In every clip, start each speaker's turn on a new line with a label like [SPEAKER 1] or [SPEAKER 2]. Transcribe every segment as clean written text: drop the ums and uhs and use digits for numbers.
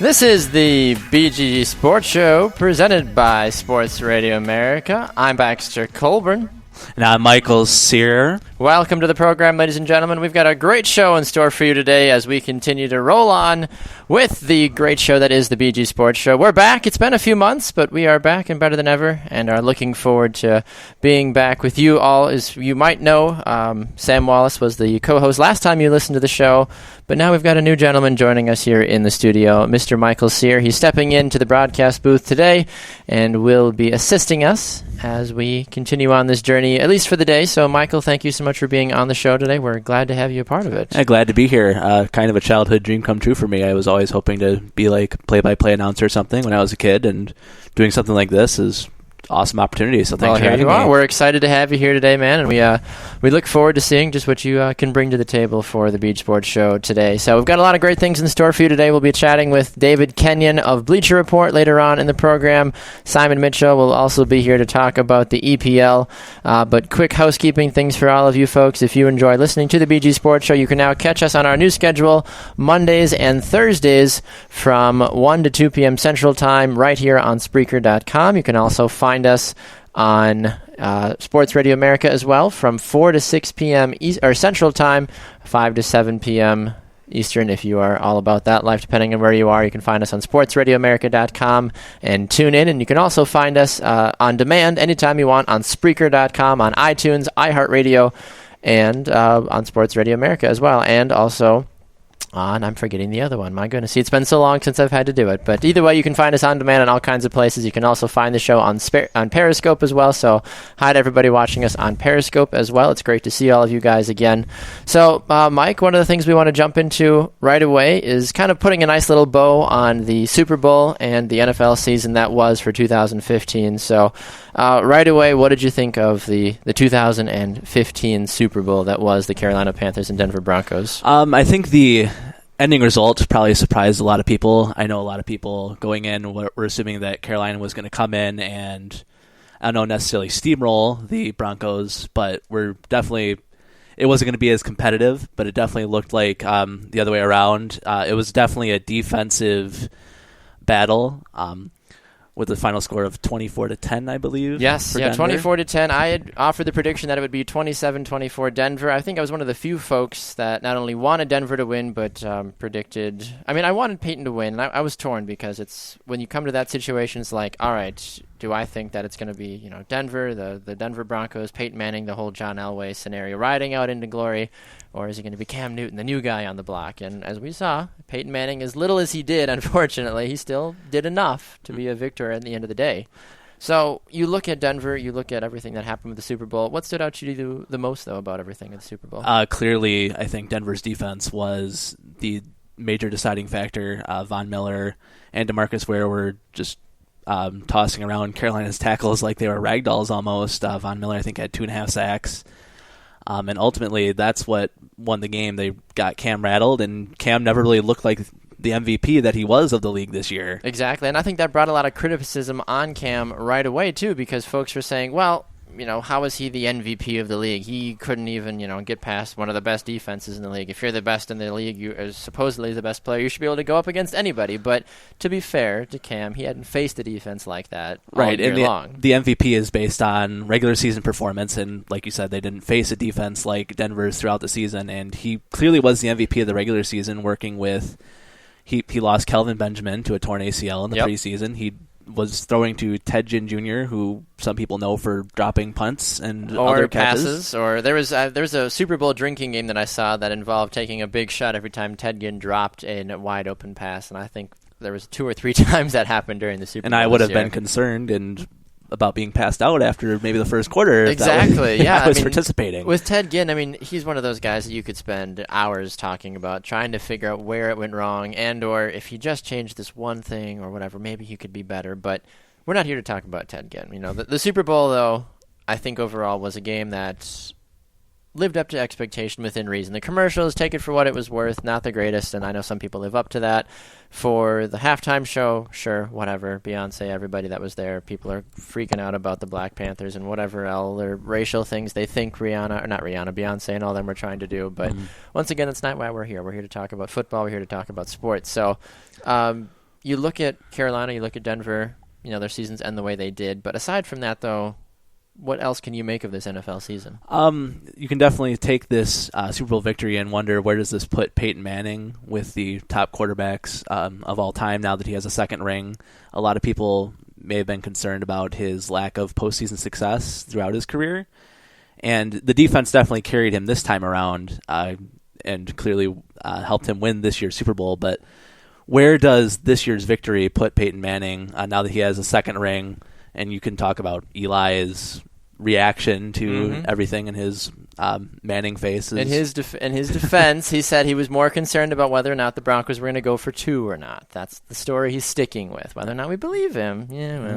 [SPEAKER 1] This is the BG Sports Show presented by Sports Radio America. I'm Baxter Colburn.
[SPEAKER 2] And I'm Michael Cyr.
[SPEAKER 1] Welcome to the program, ladies and gentlemen. We've got a great show in store for you today as we continue to roll on with the great show that is the BG Sports Show. We're back. It's been a few months, but we are back and better than ever and are looking forward to being back with you all. As you might know, Sam Wallace was the co-host last time you listened to the show, but now we've got a new gentleman joining us here in the studio, Mr. Michael Cyr. He's stepping into the broadcast booth today and will be assisting us as we continue on this journey, at least for the day. So, Michael, thank you so much for being on the show today. We're glad to have you a part of it.
[SPEAKER 2] Yeah, glad to be here. Kind of a childhood dream come true for me. I was always hoping to be like play-by-play announcer or something when I was a kid, and doing something like this is awesome opportunity. So thanks for having me.
[SPEAKER 1] We're excited to have you here today, man, and we look forward to seeing just what you can bring to the table for the Beach Sports Show today. So we've got a lot of great things in store for you today. We'll be chatting with David Kenyon of Bleacher Report later on in the program. Simon Mitchell will also be here to talk about the EPL. But quick housekeeping things for all of you folks. If you enjoy listening to the BG Sports Show, you can now catch us on our new schedule Mondays and Thursdays from 1 to 2 p.m. Central Time right here on Spreaker.com. You can also find us on Sports Radio America as well from 4 to 6 p.m. Central Time, 5 to 7 p.m. Eastern. If you are all about that life, depending on where you are, you can find us on sportsradioamerica.com and tune in. And you can also find us on demand anytime you want on Spreaker.com, on iTunes, iHeartRadio, and on Sports Radio America as well. And also on, I'm forgetting the other one. My goodness, it's been so long since I've had to do it. But either way, you can find us on demand in all kinds of places. You can also find the show on Periscope as well. So hi to everybody watching us on Periscope as well. It's great to see all of you guys again. So, Mike, one of the things we want to jump into right away is kind of putting a nice little bow on the Super Bowl and the NFL season that was for 2015. So right away, what did you think of the 2015 Super Bowl that was the Carolina Panthers and Denver Broncos?
[SPEAKER 2] I think the ending result probably surprised a lot of people. I know a lot of people going in were assuming that Carolina was going to come in and, I don't know, necessarily steamroll the Broncos, but it wasn't going to be as competitive, but it definitely looked like the other way around. It was definitely a defensive battle. With the final score of 24-10, I believe.
[SPEAKER 1] Yes, 24-10. I had offered the prediction that it would be 27-24 Denver. I think I was one of the few folks that not only wanted Denver to win, but predicted. I mean, I wanted Peyton to win, and I was torn because it's when you come to that situation, it's like, all right, do I think that it's going to be Denver, the Denver Broncos, Peyton Manning, the whole John Elway scenario, riding out into glory, or is it going to be Cam Newton, the new guy on the block? And as we saw, Peyton Manning, as little as he did, unfortunately, he still did enough to be a victor at the end of the day. So you look at Denver, you look at everything that happened with the Super Bowl. What stood out to you the most, though, about everything at the Super Bowl?
[SPEAKER 2] Clearly, I think Denver's defense was the major deciding factor. Von Miller and DeMarcus Ware were just tossing around Carolina's tackles like they were ragdolls almost. Von Miller, I think, had 2.5 sacks. And ultimately, that's what won the game. They got Cam rattled, and Cam never really looked like the MVP that he was of the league this year.
[SPEAKER 1] Exactly, and I think that brought a lot of criticism on Cam right away, too, because folks were saying, well, how is he the MVP of the league? He couldn't even, get past one of the best defenses in the league. If you're the best in the league, you are supposedly the best player, you should be able to go up against anybody. But to be fair to Cam, he hadn't faced a defense like that all year long.
[SPEAKER 2] The MVP is based on regular season performance, and like you said, they didn't face a defense like Denver's throughout the season, and he clearly was the MVP of the regular season working with he lost Kelvin Benjamin to a torn ACL in the preseason. He was throwing to Ted Ginn Jr., who some people know for dropping punts and other
[SPEAKER 1] passes. Or there was a Super Bowl drinking game that I saw that involved taking a big shot every time Ted Ginn dropped a wide open pass, and I think there was 2 or 3 times that happened during the Super Bowl.
[SPEAKER 2] And I would have been concerned about being passed out after maybe the first quarter.
[SPEAKER 1] Exactly,
[SPEAKER 2] I was participating.
[SPEAKER 1] With Ted Ginn, he's one of those guys that you could spend hours talking about, trying to figure out where it went wrong, and or if he just changed this one thing or whatever, maybe he could be better. But we're not here to talk about Ted Ginn. The Super Bowl, though, I think overall was a game that lived up to expectation within reason. The commercials, take it for what it was worth, not the greatest, and I know some people live up to that. For the halftime show, sure, whatever, Beyonce, everybody that was there, people are freaking out about the Black Panthers and whatever other racial things they think Beyonce and all them were trying to do, but once again, that's not why we're here. We're here to talk about football, we're here to talk about sports. So, you look at Carolina, you look at Denver, their seasons end the way they did. But aside from that, though, what else can you make of this NFL season?
[SPEAKER 2] You can definitely take this Super Bowl victory and wonder, where does this put Peyton Manning with the top quarterbacks of all time now that he has a second ring? A lot of people may have been concerned about his lack of postseason success throughout his career. And the defense definitely carried him this time around and clearly helped him win this year's Super Bowl. But where does this year's victory put Peyton Manning now that he has a second ring? And you can talk about Eli's reaction to everything in his Manning faces.
[SPEAKER 1] In his defense, he said he was more concerned about whether or not the Broncos were going to go for 2 or not. That's the story he's sticking with. Whether or not we believe him,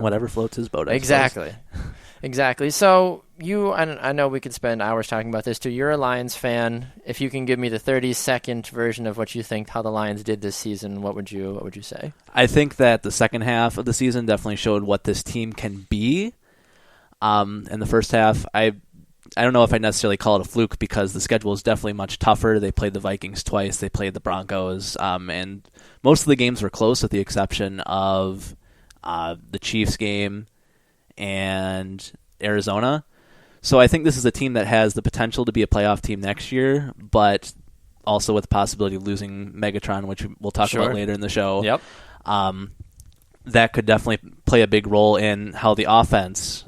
[SPEAKER 2] whatever floats his boat.
[SPEAKER 1] Exactly. So I know we could spend hours talking about this too. You're a Lions fan. If you can give me the 30-second version of what you think how the Lions did this season, what would you say?
[SPEAKER 2] I think that the second half of the season definitely showed what this team can be. In the first half, I don't know if I necessarily call it a fluke because the schedule is definitely much tougher. They played the Vikings twice. They played the Broncos. And most of the games were close with the exception of the Chiefs game and Arizona. So I think this is a team that has the potential to be a playoff team next year, but also with the possibility of losing Megatron, which we'll talk about later in the show.
[SPEAKER 1] Yep.
[SPEAKER 2] That could definitely play a big role in how the offense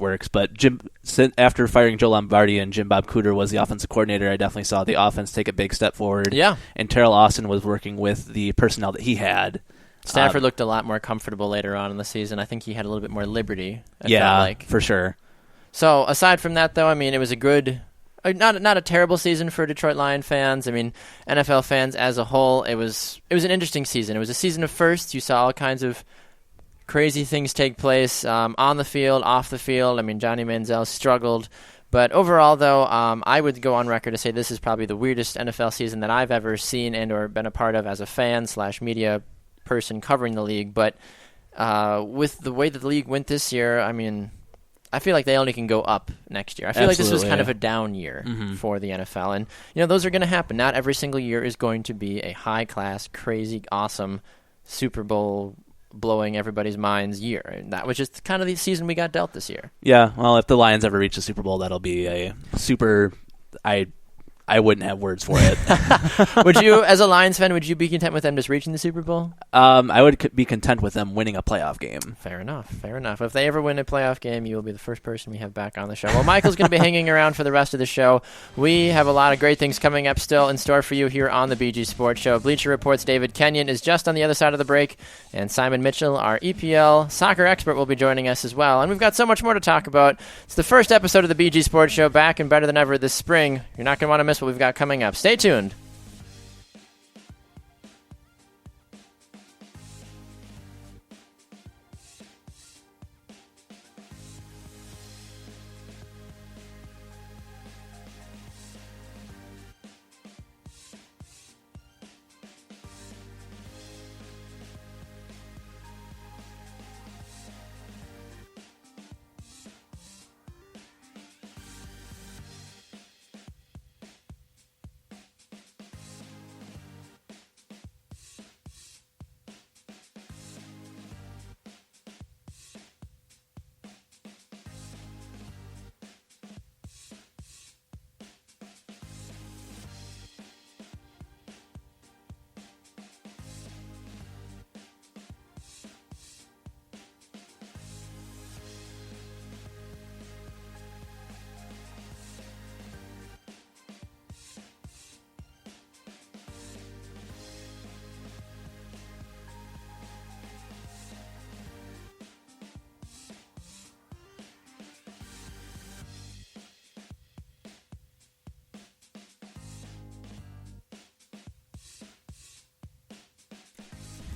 [SPEAKER 2] works. But after firing Joe Lombardi and Jim Bob Cooter was the offensive coordinator, I definitely saw the offense take a big step forward.
[SPEAKER 1] Yeah.
[SPEAKER 2] And Terrell Austin was working with the personnel that he had.
[SPEAKER 1] Stafford looked a lot more comfortable later on in the season. I think he had a little bit more liberty. I felt like.
[SPEAKER 2] For sure.
[SPEAKER 1] So aside from that, though, it was a good, not a terrible season for Detroit Lion fans. NFL fans as a whole. It was an interesting season. It was a season of firsts. You saw all kinds of crazy things take place on the field, off the field. Johnny Manziel struggled. But overall, though, I would go on record to say this is probably the weirdest NFL season that I've ever seen and or been a part of as a fan/media person covering the league. But with the way that the league went this year, I feel like they only can go up next year. I feel like this was kind of a down year for the NFL. And, those are going to happen. Not every single year is going to be a high-class, crazy, awesome Super Bowl blowing everybody's minds year. And that was just kind of the season we got dealt this year.
[SPEAKER 2] Yeah, well, if the Lions ever reach the Super Bowl, that'll be a super... I wouldn't have words for it.
[SPEAKER 1] Would you, as a Lions fan, would you be content with them just reaching the Super Bowl?
[SPEAKER 2] I would be content with them winning a playoff game.
[SPEAKER 1] Fair enough. If they ever win a playoff game, you will be the first person we have back on the show. Well, Michael's going to be hanging around for the rest of the show. We have a lot of great things coming up still in store for you here on the BG Sports Show. Bleacher Report's David Kenyon is just on the other side of the break, and Simon Mitchell, our EPL soccer expert, will be joining us as well. And we've got so much more to talk about. It's the first episode of the BG Sports Show, back and better than ever this spring. You're not going to want to miss what we've got coming up. Stay tuned.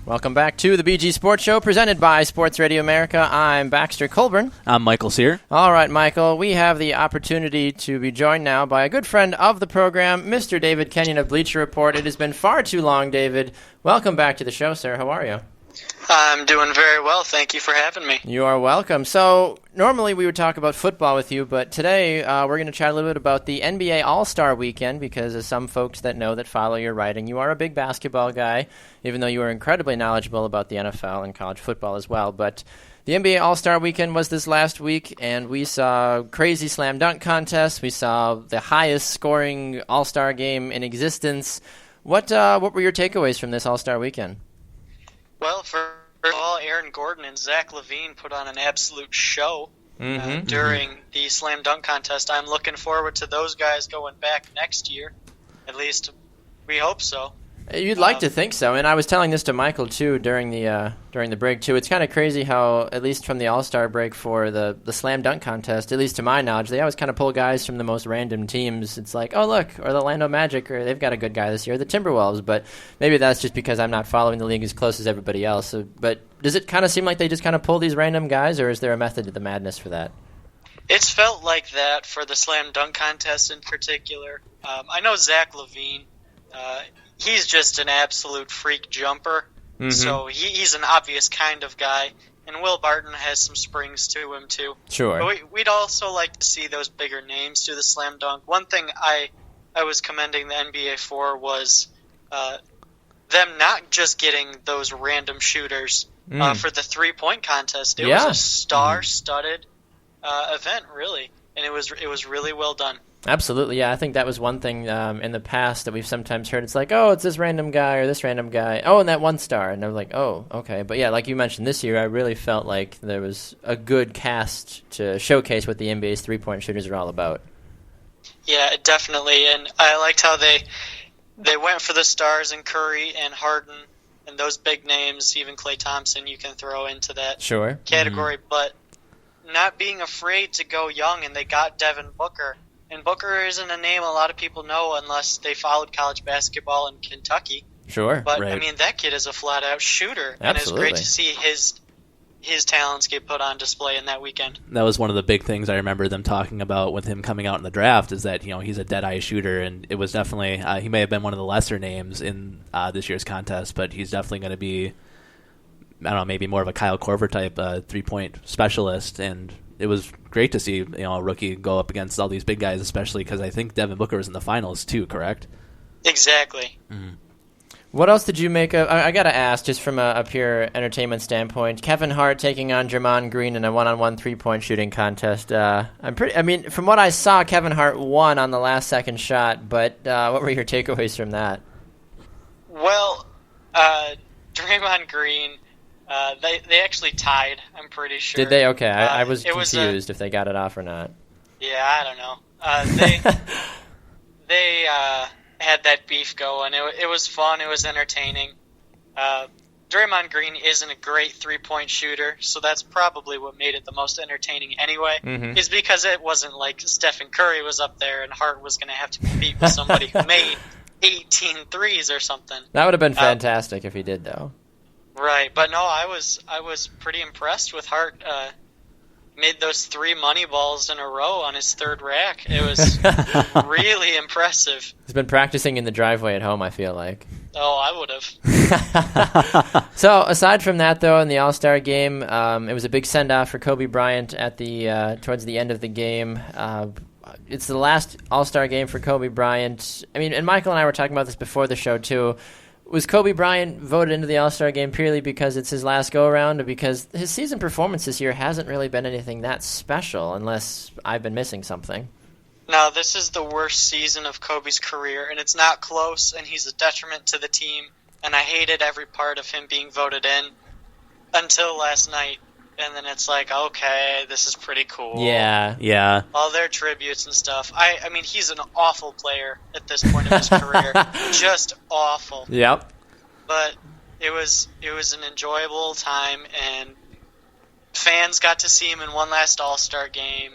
[SPEAKER 1] Welcome back to the BG Sports Show, presented by Sports Radio America. I'm Baxter Colburn.
[SPEAKER 2] I'm Michael Cyr.
[SPEAKER 1] All right, Michael, we have the opportunity to be joined now by a good friend of the program, Mr. David Kenyon of Bleacher Report. It has been far too long, David. Welcome back to the show, sir. How are you?
[SPEAKER 3] I'm doing very well. Thank you for having me.
[SPEAKER 1] You are welcome. So normally we would talk about football with you, but today we're going to chat a little bit about the NBA All-Star Weekend because as some folks that know that follow your writing, you are a big basketball guy, even though you are incredibly knowledgeable about the NFL and college football as well. But the NBA All-Star Weekend was this last week, and we saw crazy slam dunk contests. We saw the highest scoring All-Star game in existence. What were your takeaways from this All-Star Weekend?
[SPEAKER 3] Well, first of all, Aaron Gordon and Zach LaVine put on an absolute show during the slam dunk contest. I'm looking forward to those guys going back next year. At least we hope so.
[SPEAKER 1] You'd like to think so, and I was telling this to Michael too during the break too. It's kind of crazy how, at least from the All-Star break for the slam dunk contest, at least to my knowledge, they always kind of pull guys from the most random teams. It's like, oh look, or the Orlando Magic, or they've got a good guy this year, the Timberwolves. But maybe that's just because I'm not following the league as close as everybody else. So, but does it kind of seem like they just kind of pull these random guys, or is there a method to the madness for that?
[SPEAKER 3] It's felt like that for the slam dunk contest in particular. I know Zach LaVine. He's just an absolute freak jumper, so he's an obvious kind of guy. And Will Barton has some springs to him, too.
[SPEAKER 1] Sure.
[SPEAKER 3] But we'd also like to see those bigger names do the slam dunk. One thing I was commending the NBA for was them not just getting those random shooters for the three-point contest. It was a star-studded event, really, and it was really well done.
[SPEAKER 1] Absolutely, yeah. I think that was one thing in the past that we've sometimes heard. It's like, oh, it's this random guy or this random guy. Oh, and that one star. And I'm like, oh, okay. But yeah, like you mentioned, this year I really felt like there was a good cast to showcase what the NBA's three-point shooters are all about.
[SPEAKER 3] Yeah, definitely. And I liked how they went for the stars and Curry and Harden and those big names, even Klay Thompson you can throw into that category. But not being afraid to go young, and they got Devin Booker. And Booker isn't a name a lot of people know unless they followed college basketball in Kentucky.
[SPEAKER 1] Sure.
[SPEAKER 3] But,
[SPEAKER 1] right.
[SPEAKER 3] I mean, that kid is a flat-out shooter.
[SPEAKER 1] Absolutely.
[SPEAKER 3] And it's great to see his talents get put on display in that weekend.
[SPEAKER 2] That was one of the big things I remember them talking about with him coming out in the draft is that, he's a dead-eye shooter, and it was definitely he may have been one of the lesser names in this year's contest, but he's definitely going to be, I don't know, maybe more of a Kyle Korver type three-point specialist, and it was great to see a rookie go up against all these big guys, especially because I think Devin Booker was in the finals too, correct?
[SPEAKER 3] Exactly.
[SPEAKER 2] Mm-hmm.
[SPEAKER 1] What else did you make of? I got to ask, just from a pure entertainment standpoint, Kevin Hart taking on Draymond Green in a one-on-one three-point shooting contest. From what I saw, Kevin Hart won on the last second shot, but what were your takeaways from that?
[SPEAKER 3] Well, Draymond Green, they actually tied, I'm pretty sure.
[SPEAKER 1] Did they? Okay, I was confused if they got it off or not.
[SPEAKER 3] Yeah, I don't know. They had that beef going. It was fun. It was entertaining. Draymond Green isn't a great three-point shooter, so that's probably what made it the most entertaining anyway, is because it wasn't like Stephen Curry was up there and Hart was going to have to compete with somebody who made 18 threes or something.
[SPEAKER 1] That would have been fantastic if he did, though.
[SPEAKER 3] Right, but no, I was pretty impressed with Hart. Made those 3 money balls in a row on his third rack. It was really impressive.
[SPEAKER 1] He's been practicing in the driveway at home, I feel like.
[SPEAKER 3] Oh, I would have.
[SPEAKER 1] So, aside from that, though, in the All-Star game, it was a big send-off for Kobe Bryant at towards the end of the game. It's the last All-Star game for Kobe Bryant. I mean, and Michael and I were talking about this before the show, too. Was Kobe Bryant voted into the All-Star game purely because it's his last go-around, or because his season performance this year hasn't really been anything that special, unless I've been missing something?
[SPEAKER 3] No, this is the worst season of Kobe's career, and it's not close, and he's a detriment to the team, and I hated every part of him being voted in until last night, and then it's like, okay, this is pretty cool.
[SPEAKER 1] Yeah.
[SPEAKER 3] All their tributes and stuff. I mean, he's an awful player at this point in his career. Just awful.
[SPEAKER 1] Yep.
[SPEAKER 3] But it was an enjoyable time, and fans got to see him in one last All-Star game,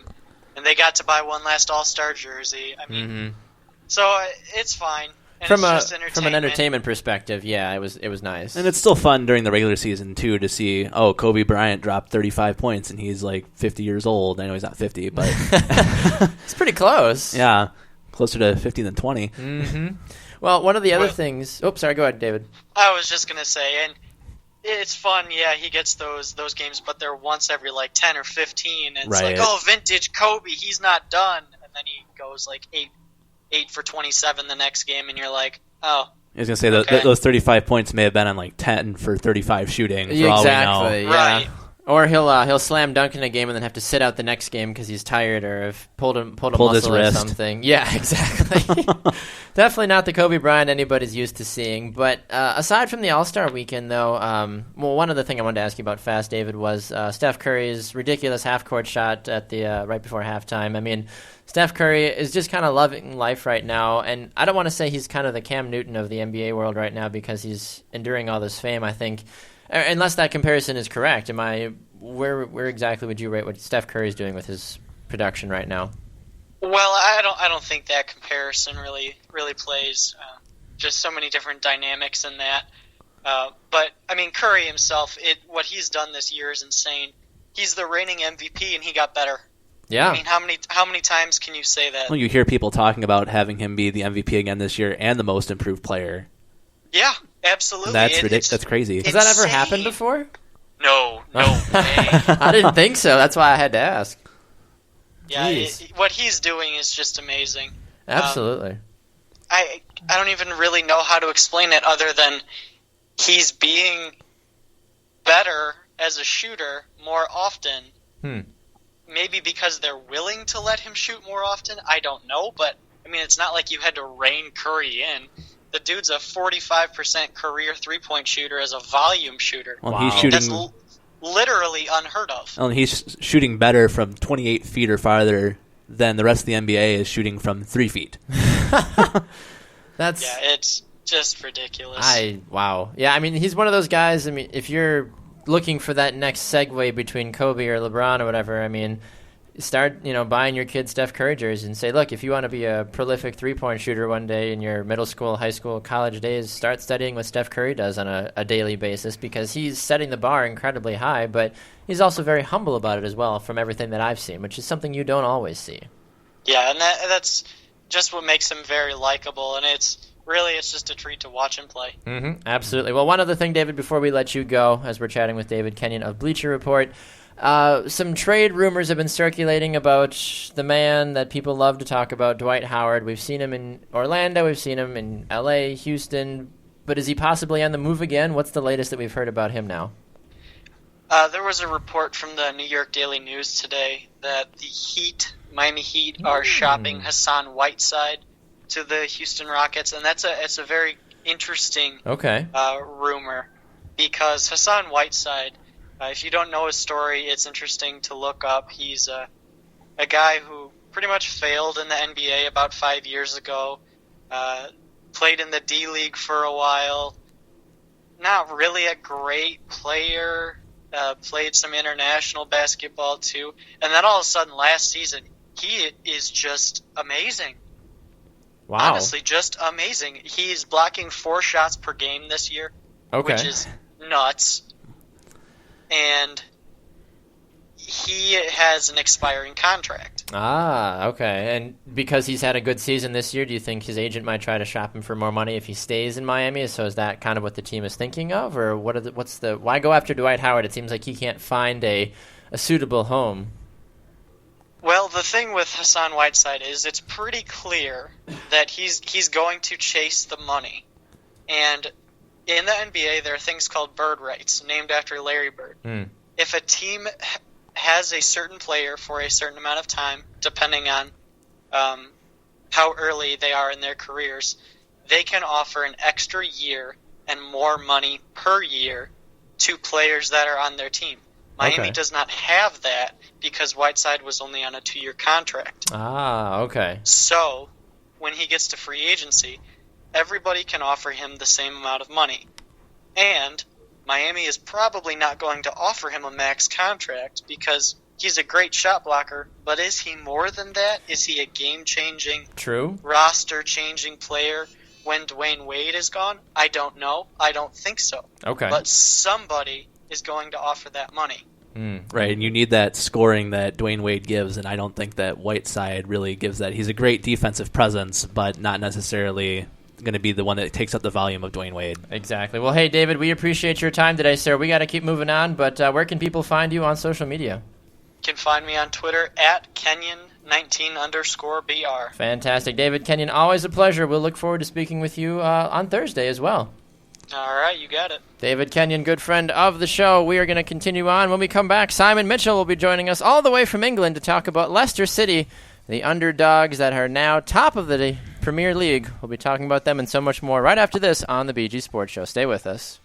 [SPEAKER 3] and they got to buy one last All-Star jersey. I mean, so it's fine. And
[SPEAKER 1] from an entertainment perspective, yeah, it was nice.
[SPEAKER 2] And it's still fun during the regular season, too, to see, Kobe Bryant dropped 35 points, and he's like 50 years old. I know he's not 50, but...
[SPEAKER 1] It's pretty close.
[SPEAKER 2] Yeah, closer to 50 than 20.
[SPEAKER 1] Mm-hmm. Well, one of the other things... Oh, sorry, go ahead, David.
[SPEAKER 3] I was just going to say, and it's fun. Yeah, he gets those games, but they're once every like 10 or 15, and it's
[SPEAKER 2] Right.
[SPEAKER 3] like, oh, vintage Kobe, he's not done, and then he goes like 8 for 27 the next game, and you're like, oh.
[SPEAKER 2] I was gonna say
[SPEAKER 3] Okay.
[SPEAKER 2] those 35 points may have been on like 10 for 35 shooting. For all we know.
[SPEAKER 1] Exactly. Yeah.
[SPEAKER 3] Right.
[SPEAKER 1] Or he'll slam dunk in a game and then have to sit out the next game because he's tired or have pulled a muscle
[SPEAKER 2] his
[SPEAKER 1] or
[SPEAKER 2] wrist.
[SPEAKER 1] something. Yeah, exactly. Definitely not the Kobe Bryant anybody's used to seeing. But aside from the All-Star weekend, though, one other thing I wanted to ask you about fast, David, was Steph Curry's ridiculous half-court shot at the right before halftime. I mean, Steph Curry is just kind of loving life right now, and I don't want to say he's kind of the Cam Newton of the NBA world right now because he's enduring all this fame, I think. Unless that comparison is correct, where exactly would you rate what Steph Curry's doing with his production right now?
[SPEAKER 3] Well, I don't think that comparison really plays. Just so many different dynamics in that. But I mean, Curry himself, what he's done this year is insane. He's the reigning MVP, and he got better.
[SPEAKER 1] Yeah.
[SPEAKER 3] I mean, how many times can you say that?
[SPEAKER 2] Well, you hear people talking about having him be the MVP again this year and the most improved player.
[SPEAKER 3] Yeah, absolutely.
[SPEAKER 2] That's ridiculous. That's crazy.
[SPEAKER 1] Has that ever
[SPEAKER 3] insane.
[SPEAKER 1] happened before?
[SPEAKER 3] No way.
[SPEAKER 1] I didn't think so. That's why I had to ask.
[SPEAKER 3] Yeah,
[SPEAKER 1] Jeez.
[SPEAKER 3] what he's doing is just amazing.
[SPEAKER 1] Absolutely.
[SPEAKER 3] I don't even really know how to explain it other than he's being better as a shooter more often. Maybe because they're willing to let him shoot more often. I don't know, but I mean, it's not like you had to rein Curry in. The dude's a 45% career three-point shooter as a volume shooter.
[SPEAKER 2] Well,
[SPEAKER 1] Wow.
[SPEAKER 2] he's shooting.
[SPEAKER 3] That's literally unheard of.
[SPEAKER 2] Well, he's shooting better from 28 feet or farther than the rest of the NBA is shooting from 3 feet.
[SPEAKER 1] That's
[SPEAKER 3] Yeah, it's just ridiculous.
[SPEAKER 1] wow. Yeah, I mean, he's one of those guys. I mean, if you're looking for that next segue between Kobe or LeBron or whatever, I mean, start buying your kid Steph Curry jerseys and say, look, if you want to be a prolific three-point shooter one day in your middle school, high school, college days, start studying what Steph Curry does on a daily basis because he's setting the bar incredibly high, but he's also very humble about it as well from everything that I've seen, which is something you don't always see.
[SPEAKER 3] Yeah, and that's just what makes him very likable, and it's just a treat to watch him play.
[SPEAKER 1] Mm-hmm, absolutely. Well, one other thing, David, before we let you go, as we're chatting with David Kenyon of Bleacher Report, some trade rumors have been circulating about the man that people love to talk about, Dwight Howard. We've seen him in Orlando, we've seen him in L.A., Houston, but is he possibly on the move again? What's the latest that we've heard about him now?
[SPEAKER 3] There was a report from the New York Daily News today that the Miami Heat, are shopping Hassan Whiteside to the Houston Rockets, and it's a very interesting rumor because Hassan Whiteside, if you don't know his story, it's interesting to look up. He's a guy who pretty much failed in the NBA about 5 years ago, played in the D-League for a while, not really a great player, played some international basketball too, and then all of a sudden last season, he is just amazing.
[SPEAKER 1] Wow.
[SPEAKER 3] Honestly, just amazing. He's blocking 4 shots per game this year, which is nuts. And he has an expiring contract.
[SPEAKER 1] Okay. And because he's had a good season this year, do you think his agent might try to shop him for more money if he stays in Miami? So is that kind of what the team is thinking of? Or why go after Dwight Howard? It seems like he can't find a suitable home.
[SPEAKER 3] Well, the thing with Hassan Whiteside is it's pretty clear that he's going to chase the money. And in the NBA, there are things called bird rights, named after Larry Bird. If a team has a certain player for a certain amount of time, depending on how early they are in their careers, they can offer an extra year and more money per year to players that are on their team. Miami does not have that because Whiteside was only on a 2-year contract.
[SPEAKER 1] Okay.
[SPEAKER 3] So, when he gets to free agency, everybody can offer him the same amount of money. And Miami is probably not going to offer him a max contract because he's a great shot blocker, but is he more than that? Is he a game-changing, roster-changing player when Dwayne Wade is gone? I don't know. I don't think so.
[SPEAKER 1] Okay.
[SPEAKER 3] But somebody is going to offer that money.
[SPEAKER 2] Right, and you need that scoring that Dwayne Wade gives, and I don't think that Whiteside really gives that. He's a great defensive presence, but not necessarily going to be the one that takes up the volume of Dwayne Wade.
[SPEAKER 1] Exactly. Well, hey, David, we appreciate your time today, sir. We got to keep moving on, but where can people find you on social media?
[SPEAKER 3] You can find me on Twitter at Kenyon19_BR.
[SPEAKER 1] Fantastic. David Kenyon, always a pleasure. We'll look forward to speaking with you on Thursday as well.
[SPEAKER 3] All right, you got it.
[SPEAKER 1] David Kenyon, good friend of the show. We are going to continue on. When we come back, Simon Mitchell will be joining us all the way from England to talk about Leicester City, the underdogs that are now top of the Premier League. We'll be talking about them and so much more right after this on the BG Sports Show. Stay with us.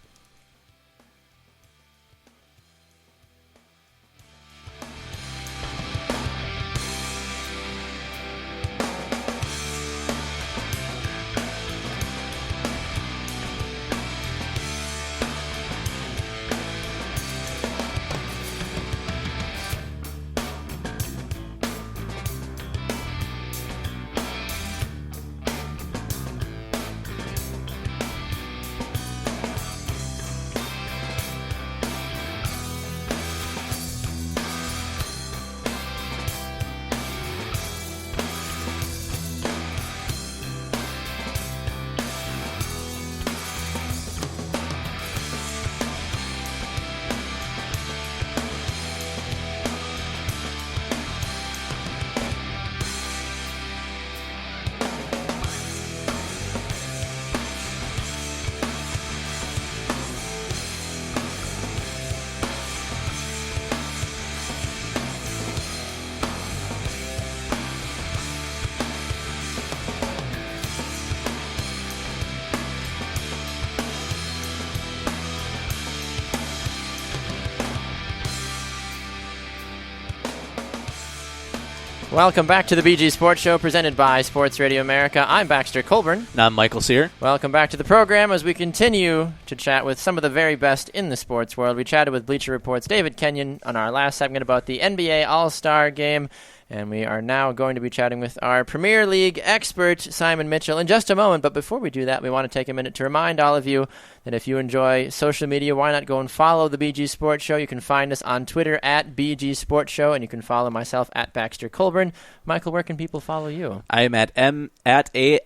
[SPEAKER 1] Welcome back to the BG Sports Show presented by Sports Radio America. I'm Baxter Colburn.
[SPEAKER 2] And I'm Michael Cyr.
[SPEAKER 1] Welcome back to the program as we continue to chat with some of the very best in the sports world. We chatted with Bleacher Report's David Kenyon on our last segment about the NBA All-Star Game, and we are now going to be chatting with our Premier League expert, Simon Mitchell, in just a moment. But before we do that, we want to take a minute to remind all of you that if you enjoy social media, why not go and follow the BG Sports Show? You can find us on Twitter at BG Sports Show, and you can follow myself at Baxter Colburn. Michael, where can people follow you?
[SPEAKER 2] I am at MJCII92.